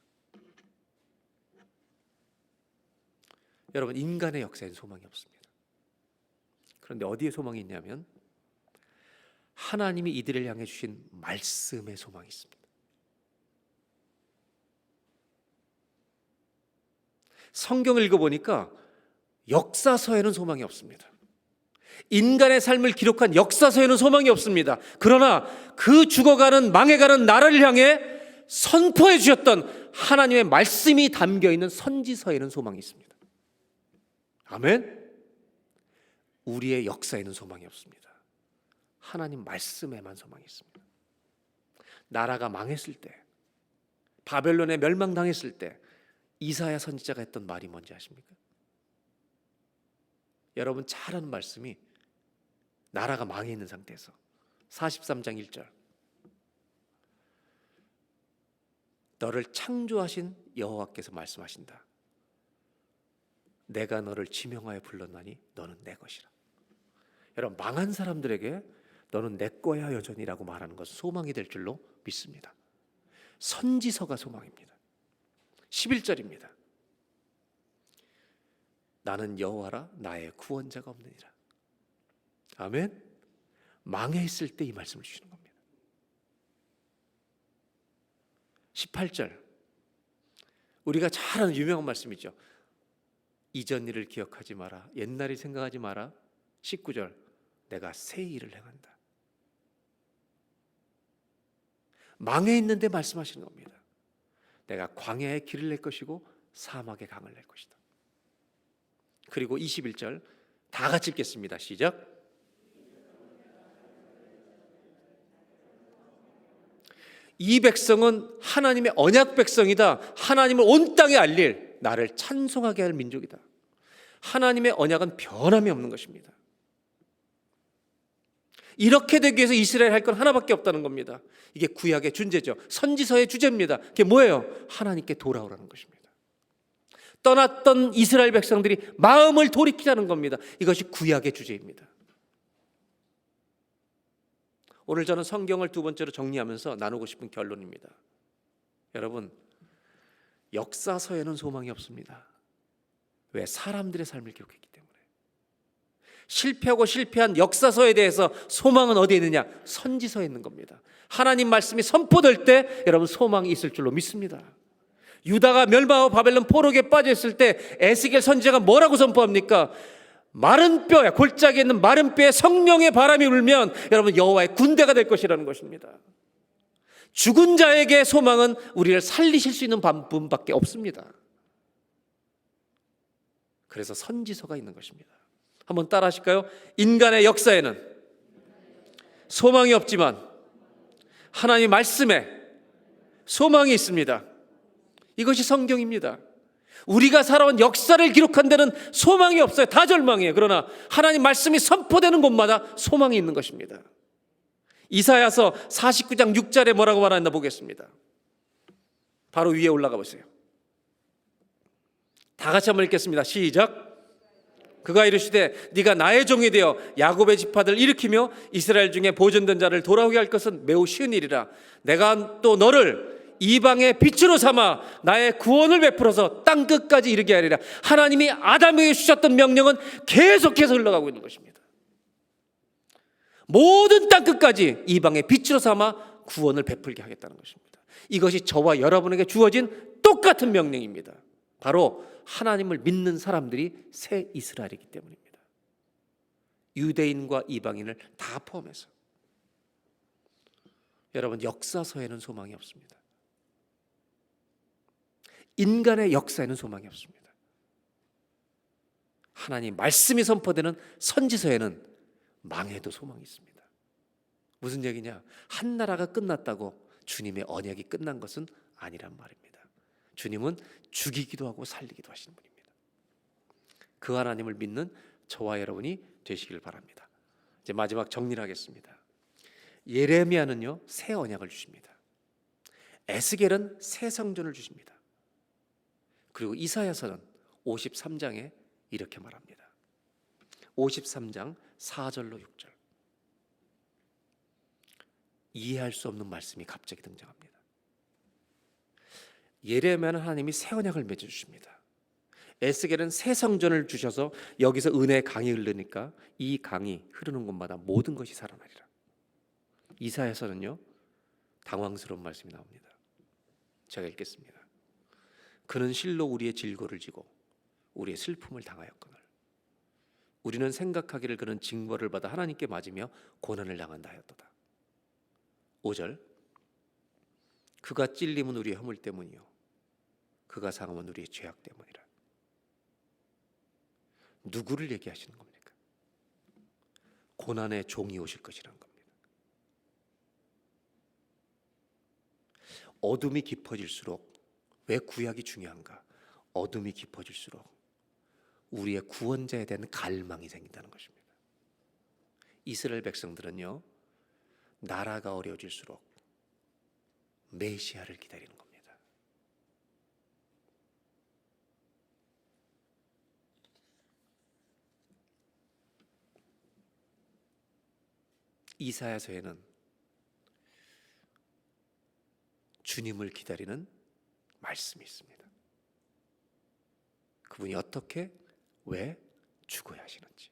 여러분, 인간의 역사엔 소망이 없습니다. 그런데 어디에 소망이 있냐면 하나님이 이들을 향해 주신 말씀에 소망이 있습니다. 성경을 읽어보니까 역사서에는 소망이 없습니다. 인간의 삶을 기록한 역사서에는 소망이 없습니다. 그러나 그 죽어가는 망해가는 나라를 향해 선포해 주셨던 하나님의 말씀이 담겨있는 선지서에는 소망이 있습니다. 아멘. 우리의 역사에는 소망이 없습니다. 하나님 말씀에만 소망이 있습니다. 나라가 망했을 때, 바벨론에 멸망당했을 때 이사야 선지자가 했던 말이 뭔지 아십니까? 여러분 잘 아는 말씀이, 나라가 망해 있는 상태에서 43장 1절, 너를 창조하신 여호와께서 말씀하신다. 내가 너를 지명하여 불렀나니 너는 내 것이라. 여러분, 망한 사람들에게 너는 내 거야 여전히라고 말하는 것은 소망이 될 줄로 믿습니다. 선지서가 소망입니다. 11절입니다. 나는 여호와라, 나의 구원자가 없느니라. 아멘. 망해 있을 때 이 말씀을 주시는 겁니다. 18절, 우리가 잘 아는 유명한 말씀이죠. 이전 일을 기억하지 마라, 옛날을 생각하지 마라. 19절, 내가 새 일을 행한다. 망해 있는데 말씀하시는 겁니다. 내가 광야에 길을 낼 것이고 사막에 강을 낼 것이다. 그리고 21절 다 같이 읽겠습니다. 시작. 이 백성은 하나님의 언약 백성이다. 하나님을 온 땅에 알릴, 나를 찬송하게 할 민족이다. 하나님의 언약은 변함이 없는 것입니다. 이렇게 되기 위해서 이스라엘 할 건 하나밖에 없다는 겁니다. 이게 구약의 준제죠. 선지서의 주제입니다. 그게 뭐예요? 하나님께 돌아오라는 것입니다. 떠났던 이스라엘 백성들이 마음을 돌이키라는 겁니다. 이것이 구약의 주제입니다. 오늘 저는 성경을 두 번째로 정리하면서 나누고 싶은 결론입니다. 여러분, 역사서에는 소망이 없습니다. 왜? 사람들의 삶을 기록했기 때문에. 실패하고 실패한 역사서에 대해서 소망은 어디에 있느냐? 선지서에 있는 겁니다. 하나님 말씀이 선포될 때 여러분 소망이 있을 줄로 믿습니다. 유다가 멸망하고 바벨론 포로기에 빠져 있을 때 에스겔 선지자가 뭐라고 선포합니까? 마른 뼈에, 골짜기에 있는 마른 뼈에 성령의 바람이 불면 여러분 여호와의 군대가 될 것이라는 것입니다. 죽은 자에게 소망은 우리를 살리실 수 있는 분밖에 없습니다. 그래서 선지서가 있는 것입니다. 한번 따라 하실까요? 인간의 역사에는 소망이 없지만 하나님 말씀에 소망이 있습니다. 이것이 성경입니다. 우리가 살아온 역사를 기록한 데는 소망이 없어요. 다 절망이에요. 그러나 하나님 말씀이 선포되는 곳마다 소망이 있는 것입니다. 이사야서 49장 6절에 뭐라고 말하나 보겠습니다. 바로 위에 올라가 보세요. 다 같이 한번 읽겠습니다. 시작. 그가 이르시되 네가 나의 종이 되어 야곱의 지파들을 일으키며 이스라엘 중에 보존된 자를 돌아오게 할 것은 매우 쉬운 일이라. 내가 또 너를 이방의 빛으로 삼아 나의 구원을 베풀어서 땅 끝까지 이르게 하리라. 하나님이 아담에게 주셨던 명령은 계속해서 흘러가고 있는 것입니다. 모든 땅 끝까지 이방의 빛으로 삼아 구원을 베풀게 하겠다는 것입니다. 이것이 저와 여러분에게 주어진 똑같은 명령입니다. 바로 하나님을 믿는 사람들이 새 이스라엘이기 때문입니다. 유대인과 이방인을 다 포함해서. 여러분, 역사서에는 소망이 없습니다. 인간의 역사에는 소망이 없습니다. 하나님 말씀이 선포되는 선지서에는 망해도 소망이 있습니다. 무슨 얘기냐? 한 나라가 끝났다고 주님의 언약이 끝난 것은 아니란 말입니다. 주님은 죽이기도 하고 살리기도 하시는 분입니다. 그 하나님을 믿는 저와 여러분이 되시길 바랍니다. 이제 마지막 정리를 하겠습니다. 예레미야는요, 새 언약을 주십니다. 에스겔은 새 성전을 주십니다. 그리고 이사야서는 53장에 이렇게 말합니다. 53장 4절로 6절. 이해할 수 없는 말씀이 갑자기 등장합니다. 예레미야는 하나님이 새 언약을 맺어주십니다. 에스겔은 새 성전을 주셔서 여기서 은혜의 강이 흐르니까 이 강이 흐르는 곳마다 모든 것이 살아나리라. 이사야서는요, 당황스러운 말씀이 나옵니다. 제가 읽겠습니다. 그는 실로 우리의 질고를 지고 우리의 슬픔을 당하였거늘 우리는 생각하기를 그는 징벌을 받아 하나님께 맞으며 고난을 당한다 하였도다. 5절. 그가 찔림은 우리의 허물 때문이요 그가 상함은 우리의 죄악 때문이라. 누구를 얘기하시는 겁니까? 고난의 종이 오실 것이라는 겁니다. 어둠이 깊어질수록, 왜 구약이 중요한가? 어둠이 깊어질수록 우리의 구원자에 대한 갈망이 생긴다는 것입니다. 이스라엘 백성들은요, 나라가 어려워질수록 메시아를 기다리는 겁니다. 이사야서에는 주님을 기다리는 말씀이 있습니다. 그분이 어떻게, 왜 죽어야 하시는지.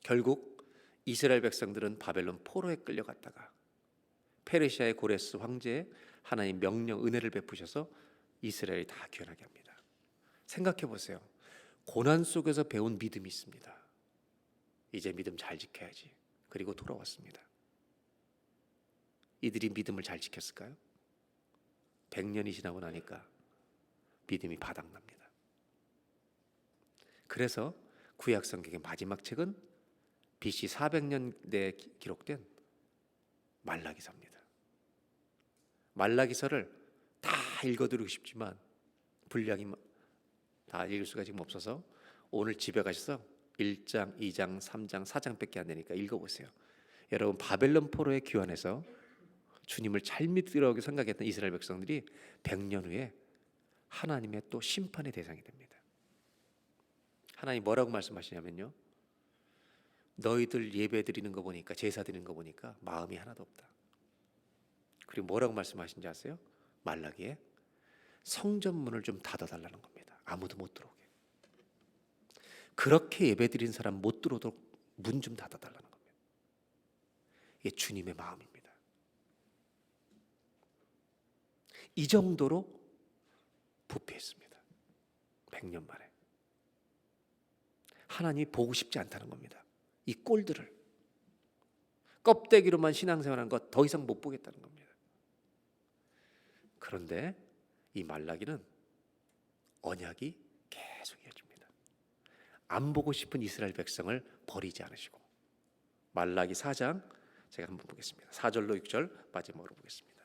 결국 이스라엘 백성들은 바벨론 포로에 끌려갔다가 페르시아의 고레스 황제에 하나님 명령 은혜를 베푸셔서 이스라엘이 다 귀환하게 합니다. 생각해 보세요. 고난 속에서 배운 믿음이 있습니다. 이제 믿음 잘 지켜야지. 그리고 돌아왔습니다. 이들이 믿음을 잘 지켰을까요? 100년이 지나고 나니까 믿음이 바닥납니다. 그래서 구약 성경의 마지막 책은 BC 400년대에 기록된 말라기서입니다. 말라기서를 다 읽어드리고 싶지만 분량이 다 읽을 수가 지금 없어서 오늘 집에 가셔서 1장, 2장, 3장, 4장밖에 안 되니까 읽어보세요. 여러분, 바벨론 포로에 귀환해서 주님을 잘 믿으려고 생각했던 이스라엘 백성들이 100년 후에 하나님의 또 심판의 대상이 됩니다. 하나님 뭐라고 말씀하시냐면요, 너희들 예배 드리는 거 보니까, 제사 드리는 거 보니까 마음이 하나도 없다. 그리고 뭐라고 말씀하신지 아세요? 말라기에 성전 문을 좀 닫아달라는 겁니다. 아무도 못 들어오게. 그렇게 예배드린 사람 못 들어오도록 문 좀 닫아달라는 겁니다. 이게 주님의 마음입니다. 이 정도로 부패했습니다. 100년 만에. 하나님이 보고 싶지 않다는 겁니다. 이 꼴들을. 껍데기로만 신앙생활한 것 더 이상 못 보겠다는 겁니다. 그런데 이 말라기는 언약이 계속 이어집니다. 안 보고 싶은 이스라엘 백성을 버리지 않으시고. 말라기 4장 제가 한번 보겠습니다. 4절로 6절 마지막으로 보겠습니다.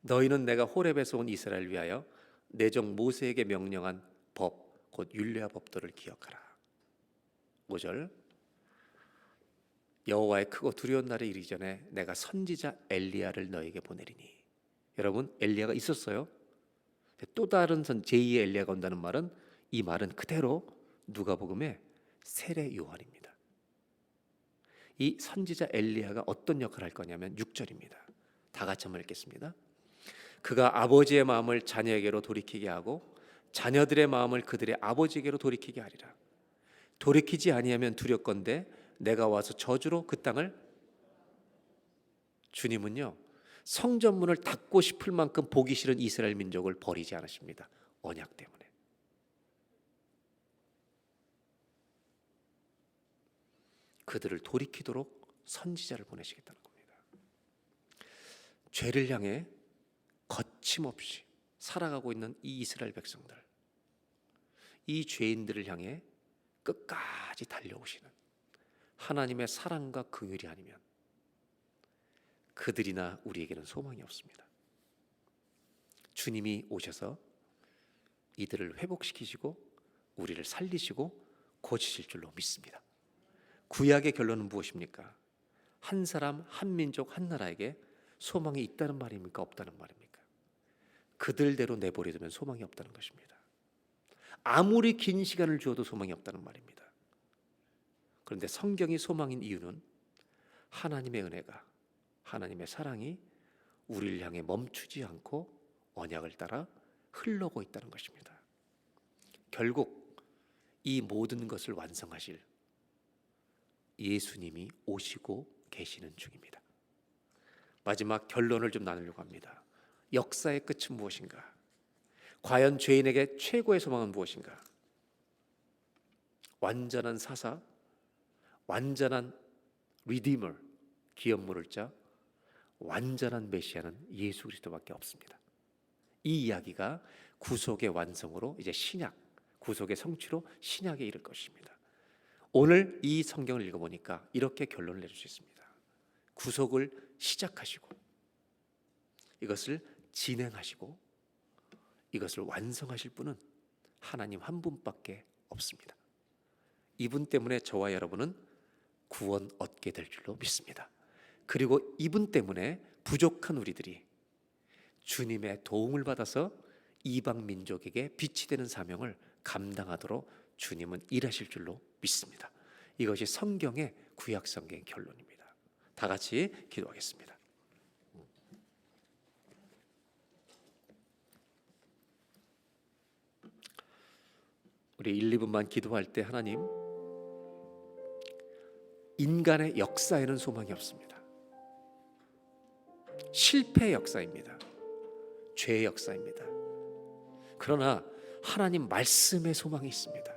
너희는 내가 호렙에서 온 이스라엘 위하여 내 종 모세에게 명령한 법 곧 율례와 법도를 기억하라. 5절 여호와의 크고 두려운 날에 이르기 전에 내가 선지자 엘리야를 너에게 보내리니. 여러분, 엘리야가 있었어요. 또 다른 제2의 엘리야가 온다는 말은, 이 말은 그대로 누가복음의 세례 요한입니다. 이 선지자 엘리야가 어떤 역할을 할 거냐면 6절입니다. 다 같이 한번 읽겠습니다. 그가 아버지의 마음을 자녀에게로 돌이키게 하고 자녀들의 마음을 그들의 아버지에게로 돌이키게 하리라. 돌이키지 아니하면 두렵건대 내가 와서 저주로 그 땅을. 주님은요, 성전문을 닫고 싶을 만큼 보기 싫은 이스라엘 민족을 버리지 않으십니다. 언약 때문에. 그들을 돌이키도록 선지자를 보내시겠다는 겁니다. 죄를 향해 거침없이 살아가고 있는 이 이스라엘 백성들, 이 죄인들을 향해 끝까지 달려오시는 하나님의 사랑과 긍휼이 아니면 그들이나 우리에게는 소망이 없습니다. 주님이 오셔서 이들을 회복시키시고 우리를 살리시고 고치실 줄로 믿습니다. 구약의 결론은 무엇입니까? 한 사람, 한 민족, 한 나라에게 소망이 있다는 말입니까? 없다는 말입니까? 그들대로 내버려두면 소망이 없다는 것입니다. 아무리 긴 시간을 주어도 소망이 없다는 말입니다. 그런데 성경이 소망인 이유는 하나님의 은혜가, 하나님의 사랑이 우리를 향해 멈추지 않고 언약을 따라 흘러오고 있다는 것입니다. 결국 이 모든 것을 완성하실 예수님이 오시고 계시는 중입니다. 마지막 결론을 좀 나누려고 합니다. 역사의 끝은 무엇인가? 과연 죄인에게 최고의 소망은 무엇인가? 완전한 사사, 완전한 리디머, 기업 물을 자, 완전한 메시아는 예수 그리스도밖에 없습니다. 이 이야기가 구속의 완성으로 이제 신약, 구속의 성취로 신약에 이를 것입니다. 오늘 이 성경을 읽어보니까 이렇게 결론을 내릴 수 있습니다. 구속을 시작하시고 이것을 진행하시고 이것을 완성하실 분은 하나님 한 분밖에 없습니다. 이분 때문에 저와 여러분은 구원 얻게 될 줄로 믿습니다. 그리고 이분 때문에 부족한 우리들이 주님의 도움을 받아서 이방 민족에게 빛이 되는 사명을 감당하도록 주님은 일하실 줄로 믿습니다. 이것이 성경의 구약 성경의 결론입니다. 다 같이 기도하겠습니다. 우리 1, 2분만 기도할 때 하나님, 인간의 역사에는 소망이 없습니다. 실패의 역사입니다. 죄의 역사입니다. 그러나 하나님 말씀의 소망이 있습니다.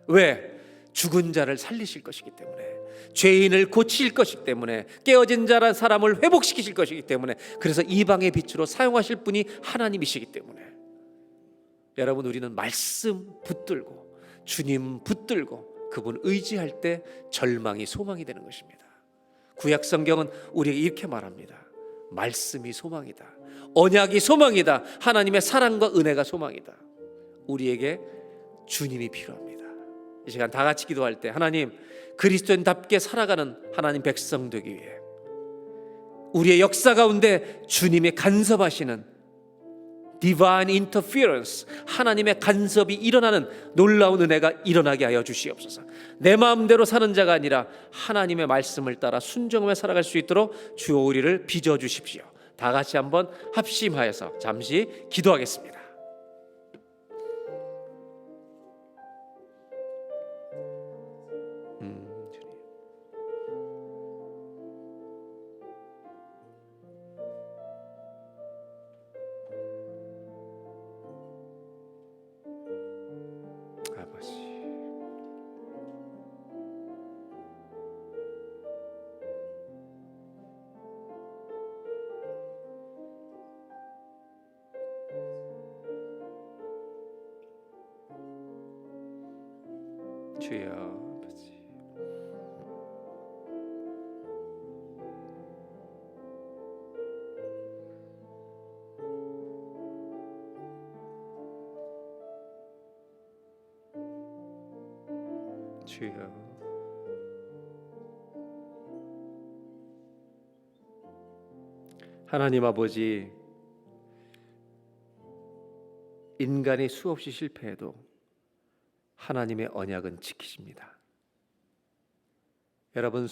왜? 죽은 자를 살리실 것이기 때문에, 죄인을 고치실 것이기 때문에, 깨어진 자란 사람을 회복시키실 것이기 때문에, 그래서 이방의 빛으로 사용하실 분이 하나님이시기 때문에 여러분, 우리는 말씀 붙들고 주님 붙들고 그분 의지할 때 절망이 소망이 되는 것입니다. 구약 성경은 우리에게 이렇게 말합니다. 말씀이 소망이다. 언약이 소망이다. 하나님의 사랑과 은혜가 소망이다. 우리에게 주님이 필요합니다. 이 시간 다 같이 기도할 때 하나님, 그리스도인답게 살아가는 하나님 백성 되기 위해 우리의 역사 가운데 주님의 간섭하시는 Divine Interference, 하나님의 간섭이 일어나는 놀라운 은혜가 일어나게 하여 주시옵소서. 내 마음대로 사는 자가 아니라 하나님의 말씀을 따라 순종하며 살아갈 수 있도록 주여 우리를 빚어주십시오. 다 같이 한번 합심하여서 잠시 기도하겠습니다. 아버지, 주여 아버지, 주여 하나님 아버지, 인간이 수없이 실패해도 하나님의 언약은 지키십니다. 여러분,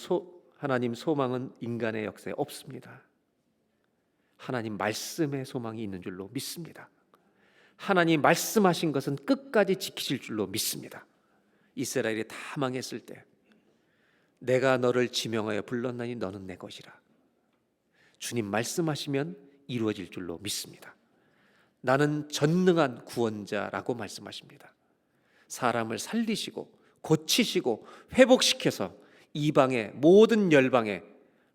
하나님 소망은 인간의 역사에 없습니다. 하나님 말씀의 소망이 있는 줄로 믿습니다. 하나님 말씀하신 것은 끝까지 지키실 줄로 믿습니다. 이스라엘이 다 망했을 때 내가 너를 지명하여 불렀나니 너는 내 것이라. 주님 말씀하시면 이루어질 줄로 믿습니다. 나는 전능한 구원자라고 말씀하십니다. 사람을 살리시고 고치시고 회복시켜서 이방의 모든 열방에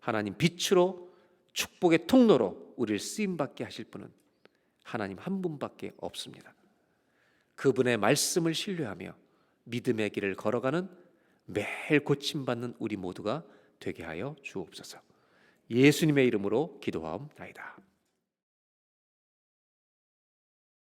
하나님 빛으로 축복의 통로로 우리를 쓰임받게 하실 분은 하나님 한 분밖에 없습니다. 그분의 말씀을 신뢰하며 믿음의 길을 걸어가는 매일 고침받는 우리 모두가 되게 하여 주옵소서. 예수님의 이름으로 기도하옵나이다.